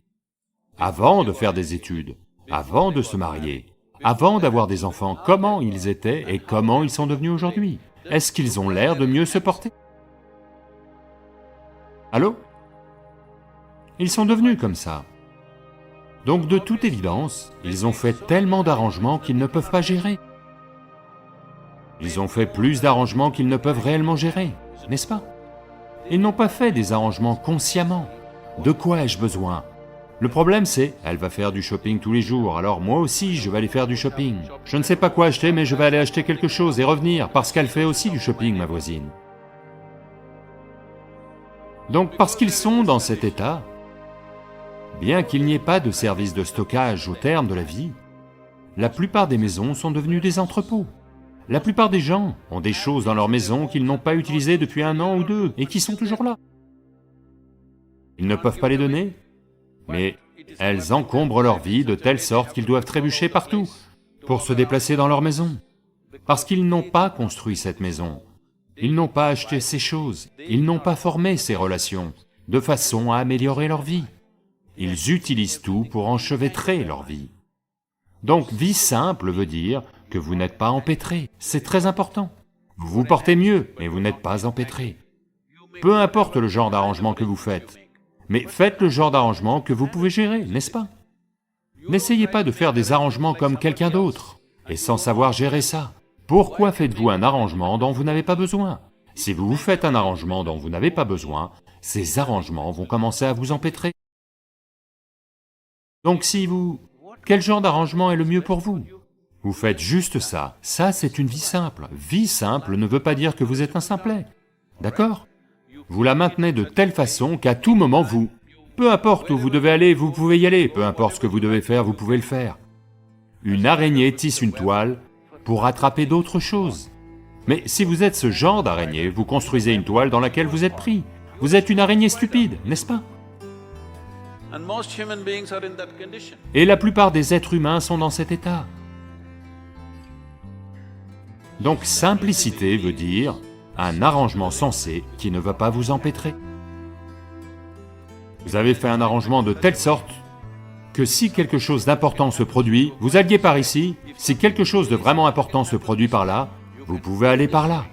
Avant de faire des études, avant de se marier, avant d'avoir des enfants, comment ils étaient et comment ils sont devenus aujourd'hui? Est-ce qu'ils ont l'air de mieux se porter? Allô? Ils sont devenus comme ça. Donc de toute évidence, ils ont fait tellement d'arrangements qu'ils ne peuvent pas gérer. Ils ont fait plus d'arrangements qu'ils ne peuvent réellement gérer, n'est-ce pas? Ils n'ont pas fait des arrangements consciemment. De quoi ai-je besoin? Le problème c'est, elle va faire du shopping tous les jours, alors moi aussi je vais aller faire du shopping. Je ne sais pas quoi acheter, mais je vais aller acheter quelque chose et revenir, parce qu'elle fait aussi du shopping, ma voisine. Donc parce qu'ils sont dans cet état, bien qu'il n'y ait pas de service de stockage au terme de la vie, la plupart des maisons sont devenues des entrepôts. La plupart des gens ont des choses dans leur maison qu'ils n'ont pas utilisées depuis 1 an ou 2 et qui sont toujours là. Ils ne peuvent pas les donner, mais elles encombrent leur vie de telle sorte qu'ils doivent trébucher partout pour se déplacer dans leur maison, parce qu'ils n'ont pas construit cette maison, ils n'ont pas acheté ces choses, ils n'ont pas formé ces relations de façon à améliorer leur vie. Ils utilisent tout pour enchevêtrer leur vie. Donc vie simple veut dire que vous n'êtes pas empêtré, c'est très important. Vous vous portez mieux, mais vous n'êtes pas empêtré. Peu importe le genre d'arrangement que vous faites, mais faites le genre d'arrangement que vous pouvez gérer, n'est-ce pas? N'essayez pas de faire des arrangements comme quelqu'un d'autre, et sans savoir gérer ça. Pourquoi faites-vous un arrangement dont vous n'avez pas besoin? Si vous faites un arrangement dont vous n'avez pas besoin, ces arrangements vont commencer à vous empêtrer. Donc si vous... Quel genre d'arrangement est le mieux pour vous? Vous faites juste ça, ça c'est une vie simple. Vie simple ne veut pas dire que vous êtes un simplet, d'accord? Vous la maintenez de telle façon qu'à tout moment vous... Peu importe où vous devez aller, vous pouvez y aller, peu importe ce que vous devez faire, vous pouvez le faire. Une araignée tisse une toile pour attraper d'autres choses. Mais si vous êtes ce genre d'araignée, vous construisez une toile dans laquelle vous êtes pris. Vous êtes une araignée stupide, n'est-ce pas? Et la plupart des êtres humains sont dans cet état. Donc simplicité veut dire un arrangement sensé qui ne va pas vous empêtrer. Vous avez fait un arrangement de telle sorte que si quelque chose d'important se produit, vous alliez par ici, si quelque chose de vraiment important se produit par là, vous pouvez aller par là.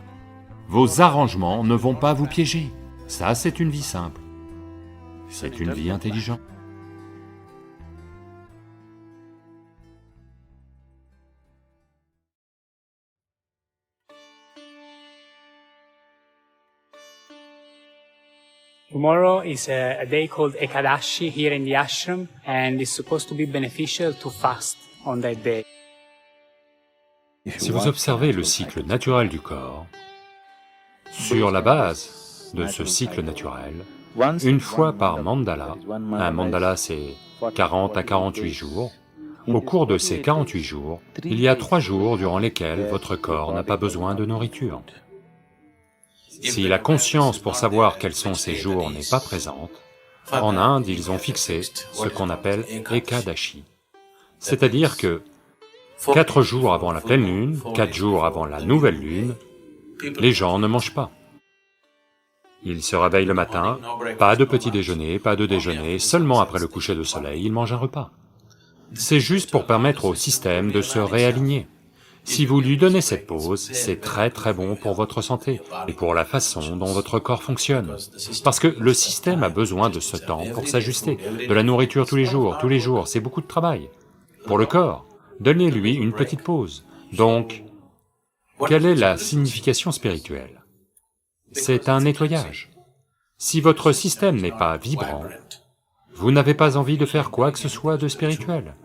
Vos arrangements ne vont pas vous piéger. Ça, c'est une vie simple. C'est une vie intelligente. Tomorrow is a day called Ekadashi here in the ashram, and it's supposed to be beneficial to fast on that day. Si vous observez le cycle naturel du corps, sur la base de ce cycle naturel, une fois par mandala, un mandala c'est 40 à 48 jours, au cours de ces 48 jours, il y a 3 jours durant lesquels votre corps n'a pas besoin de nourriture. Si la conscience pour savoir quels sont ces jours n'est pas présente, en Inde ils ont fixé ce qu'on appelle Ekadashi, c'est-à-dire que 4 jours avant la pleine lune, 4 jours avant la nouvelle lune, les gens ne mangent pas. Ils se réveillent le matin, pas de petit déjeuner, pas de déjeuner, seulement après le coucher de soleil, ils mangent un repas. C'est juste pour permettre au système de se réaligner. Si vous lui donnez cette pause, c'est très bon pour votre santé et pour la façon dont votre corps fonctionne. Parce que le système a besoin de ce temps pour s'ajuster. De la nourriture tous les jours, c'est beaucoup de travail. Pour le corps, donnez-lui une petite pause. Donc, quelle est la signification spirituelle? C'est un nettoyage. Si votre système n'est pas vibrant, vous n'avez pas envie de faire quoi que ce soit de spirituel.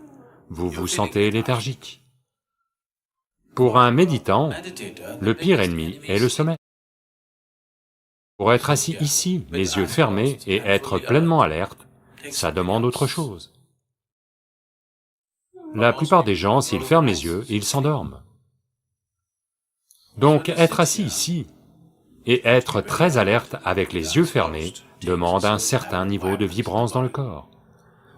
Vous vous sentez léthargique. Pour un méditant, le pire ennemi est le sommeil. Pour être assis ici, les yeux fermés et être pleinement alerte, ça demande autre chose. La plupart des gens, s'ils ferment les yeux, ils s'endorment. Donc être assis ici et être très alerte avec les yeux fermés demande un certain niveau de vibrance dans le corps.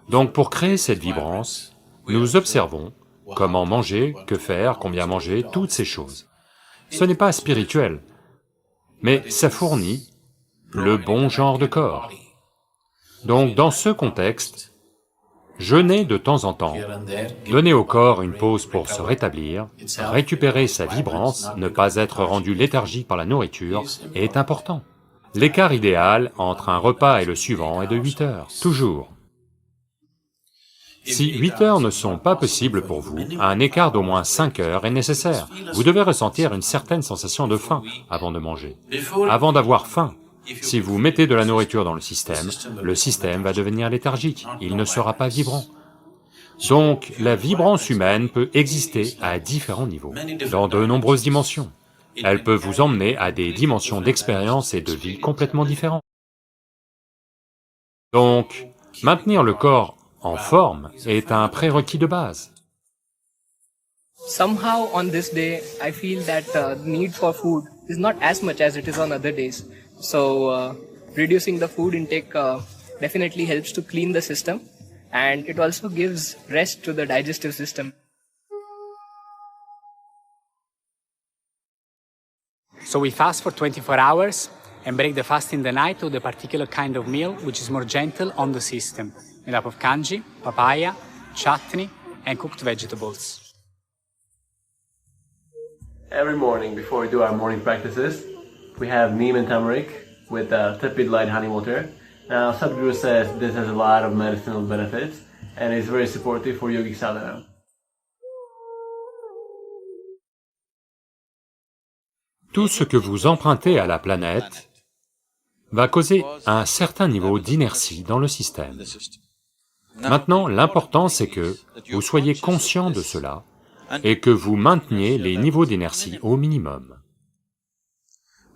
Donc pour créer cette vibrance, nous observons comment manger, que faire, combien manger, toutes ces choses. Ce n'est pas spirituel, mais ça fournit le bon genre de corps. Donc dans ce contexte, jeûner de temps en temps, donner au corps une pause pour se rétablir, récupérer sa vibrance, ne pas être rendu léthargique par la nourriture est important. L'écart idéal entre un repas et le suivant est de 8 heures, toujours. Si 8 heures ne sont pas possibles pour vous, un écart d'au moins 5 heures est nécessaire. Vous devez ressentir une certaine sensation de faim avant de manger. Avant d'avoir faim, si vous mettez de la nourriture dans le système va devenir léthargique, il ne sera pas vibrant. Donc, la vibrance humaine peut exister à différents niveaux, dans de nombreuses dimensions. Elle peut vous emmener à des dimensions d'expérience et de vie complètement différentes. Donc, maintenir le corps en forme est un prérequis de base. Somehow on this day, I feel that the need for food is not as much as it is on other days. So reducing the food intake definitely helps to clean the system, and it also gives rest to the digestive system. So we fast for 24 hours and break the fast in the night with a particular kind of meal which is more gentle on the system, made up of kanji, papaya, chutney, and cooked vegetables. Every morning before we do our morning practices, we have neem and turmeric with tepid light honey water. Now Sadhguru says this has a lot of medicinal benefits and is very supportive for yogic sadhana. Tout ce que vous empruntez à la planète va causer un certain niveau d'inertie dans le système. Maintenant, l'important c'est que vous soyez conscient de cela et que vous mainteniez les niveaux d'inertie au minimum.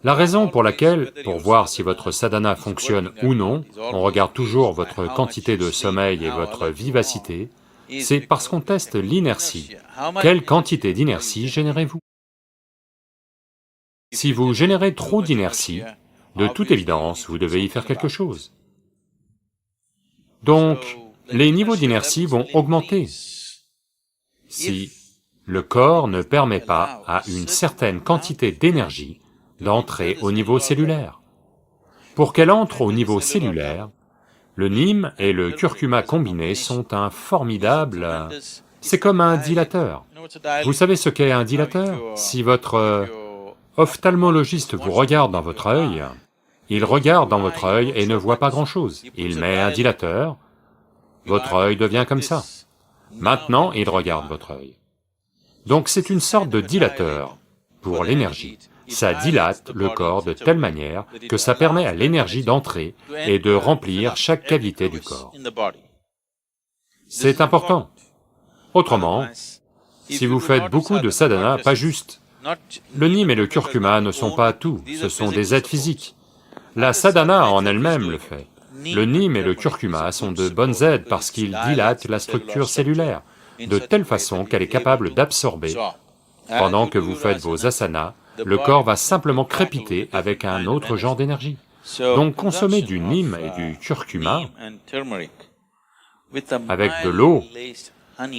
La raison pour laquelle, pour voir si votre sadhana fonctionne ou non, on regarde toujours votre quantité de sommeil et votre vivacité, c'est parce qu'on teste l'inertie. Quelle quantité d'inertie générez-vous? Si vous générez trop d'inertie, de toute évidence, vous devez y faire quelque chose. Donc, les niveaux d'inertie vont augmenter. Si le corps ne permet pas à une certaine quantité d'énergie d'entrer au niveau cellulaire. Pour qu'elle entre au niveau cellulaire, le neem et le curcuma combinés sont un formidable... C'est comme un dilateur. Vous savez ce qu'est un dilateur? Si votre ophtalmologiste vous regarde dans votre œil, il regarde dans votre œil et ne voit pas grand-chose. Il met un dilateur, votre œil devient comme ça. Maintenant, il regarde votre œil. Donc c'est une sorte de dilateur pour l'énergie. Ça dilate le corps de telle manière que ça permet à l'énergie d'entrer et de remplir chaque cavité du corps. C'est important. Autrement, si vous faites beaucoup de sadhana, pas juste. Le neem et le curcuma ne sont pas tout, ce sont des aides physiques. La sadhana en elle-même le fait. Le neem et le curcuma sont de bonnes aides parce qu'ils dilatent la structure cellulaire, de telle façon qu'elle est capable d'absorber. Pendant que vous faites vos asanas, le corps va simplement crépiter avec un autre genre d'énergie. Donc consommer du neem et du curcuma avec de l'eau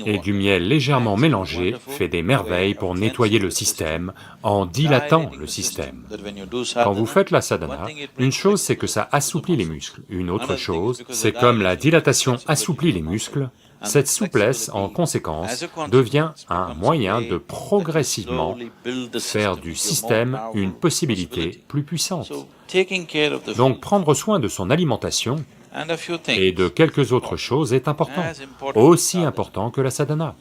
et du miel légèrement mélangé fait des merveilles pour nettoyer le système en dilatant le système. Quand vous faites la sadhana, une chose c'est que ça assouplit les muscles, une autre chose, c'est comme la dilatation assouplit les muscles, cette souplesse, en conséquence, devient un moyen de progressivement faire du système une possibilité plus puissante. Donc prendre soin de son alimentation et de quelques autres choses est important, aussi important que la sadhana.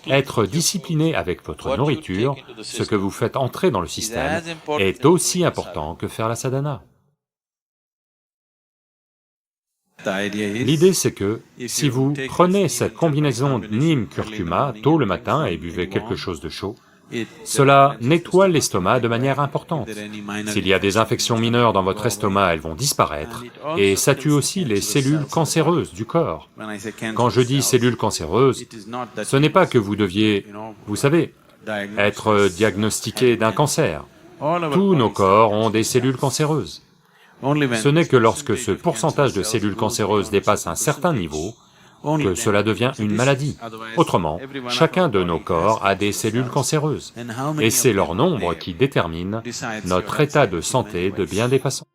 Être discipliné avec votre nourriture, ce que vous faites entrer dans le système, est aussi important que faire la sadhana. L'idée c'est que, si vous prenez cette combinaison neem-curcuma tôt le matin et buvez quelque chose de chaud, cela nettoie l'estomac de manière importante. S'il y a des infections mineures dans votre estomac, elles vont disparaître, et ça tue aussi les cellules cancéreuses du corps. Quand je dis cellules cancéreuses, ce n'est pas que vous deviez, vous savez, être diagnostiqué d'un cancer. Tous nos corps ont des cellules cancéreuses. Ce n'est que lorsque ce pourcentage de cellules cancéreuses dépasse un certain niveau que cela devient une maladie. Autrement, chacun de nos corps a des cellules cancéreuses, et c'est leur nombre qui détermine notre état de santé de bien des façons.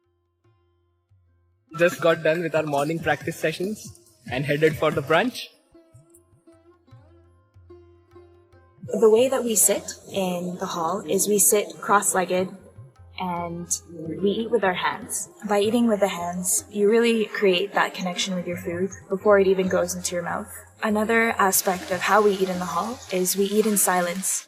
Just got done with our morning practice sessions and headed for the brunch. The way that we sit in the hall is we sit cross-legged and we eat with our hands. By eating with the hands, you really create that connection with your food before it even goes into your mouth. Another aspect of how we eat in the hall is we eat in silence.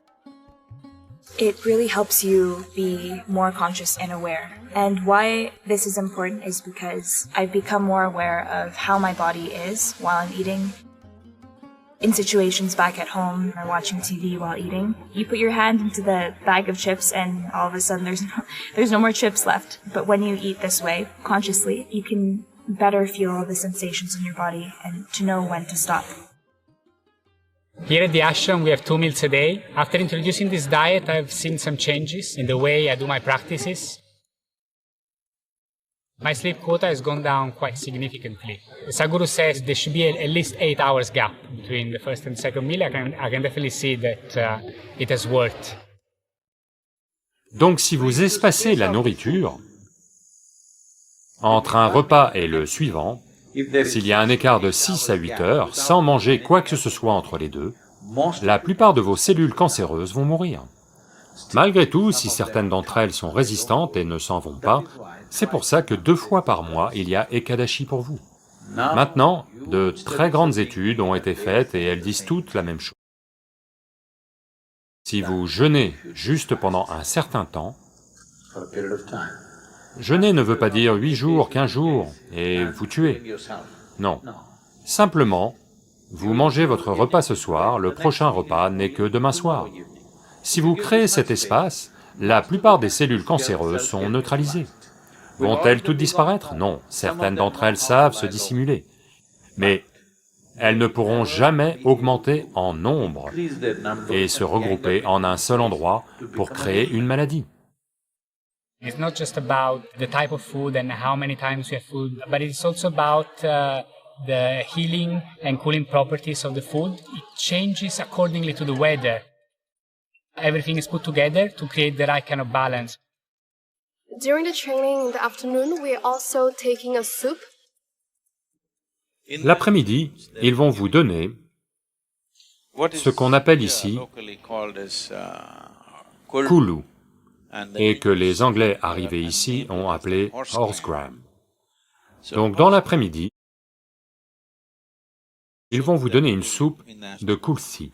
It really helps you be more conscious and aware. And why this is important is because I've become more aware of how my body is while I'm eating. In situations back at home or watching TV while eating, you put your hand into the bag of chips and all of a sudden there's no more chips left. But when you eat this way, consciously, you can better feel the sensations in your body and to know when to stop. Here at the ashram, we have 2 meals a day. After introducing this diet, I've seen some changes in the way I do my practices. My sleep quota has gone down quite significantly. Sadhguru says there should be at least 8 hours gap between the first and second meal. I can definitely see that it has worked. Donc si vous espacez la nourriture entre un repas et le suivant, s'il y a un écart de 6 à 8 heures, sans manger quoi que ce soit entre les deux, la plupart de vos cellules cancéreuses vont mourir. Malgré tout, si certaines d'entre elles sont résistantes et ne s'en vont pas, c'est pour ça que 2 fois par mois, il y a Ekadashi pour vous. Maintenant, de très grandes études ont été faites et elles disent toutes la même chose. Si vous jeûnez juste pendant un certain temps, jeûner ne veut pas dire 8 jours, 15 jours, et vous tuez. Non. Simplement, vous mangez votre repas ce soir, le prochain repas n'est que demain soir. Si vous créez cet espace, la plupart des cellules cancéreuses sont neutralisées. Vont-elles toutes disparaître? Non, certaines d'entre elles savent se dissimuler. Mais elles ne pourront jamais augmenter en nombre et se regrouper en un seul endroit pour créer une maladie. It's not just about the type of food and how many times we have food, but it's also about the healing and cooling properties of the food. It changes accordingly to the weather. Everything is put together to create the right kind of balance. During the training in the afternoon, we're also taking a soup. L'après-midi, ils vont vous donner ce qu'on appelle ici koulou, et que les Anglais arrivés ici ont appelé horsegram. Donc dans l'après-midi, ils vont vous donner une soupe de kulsi.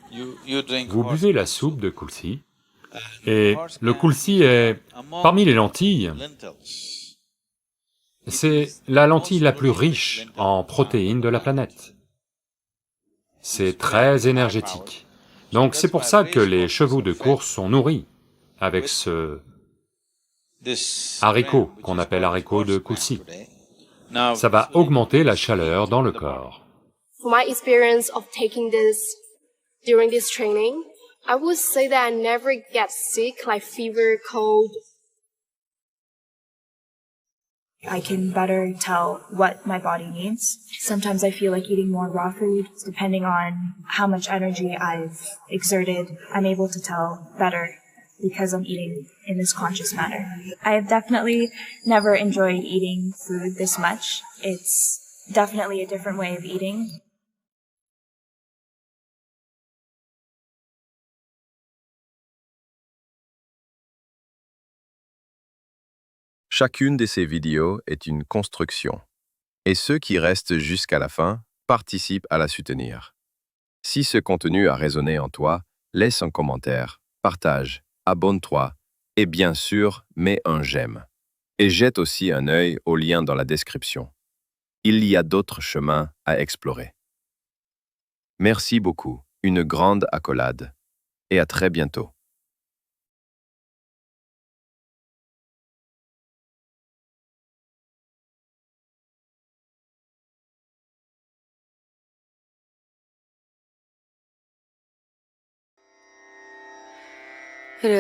Vous buvez la soupe de kulsi, et le kulsi est, parmi les lentilles, c'est la lentille la plus riche en protéines de la planète. C'est très énergétique. Donc c'est pour ça que les chevaux de course sont nourris avec ce haricot qu'on appelle haricot de kulsi. Ça va augmenter la chaleur dans le corps. For my experience of taking this during this training, I would say that I never get sick, like fever, cold. I can better tell what my body needs. Sometimes I feel like eating more raw food. Depending on how much energy I've exerted, I'm able to tell better because I'm eating in this conscious manner. I have definitely never enjoyed eating food this much. It's definitely a different way of eating. Chacune de ces vidéos est une construction, et ceux qui restent jusqu'à la fin participent à la soutenir. Si ce contenu a résonné en toi, laisse un commentaire, partage, abonne-toi, et bien sûr, mets un j'aime. Et jette aussi un œil au lien dans la description. Il y a d'autres chemins à explorer. Merci beaucoup, une grande accolade, et à très bientôt. Ra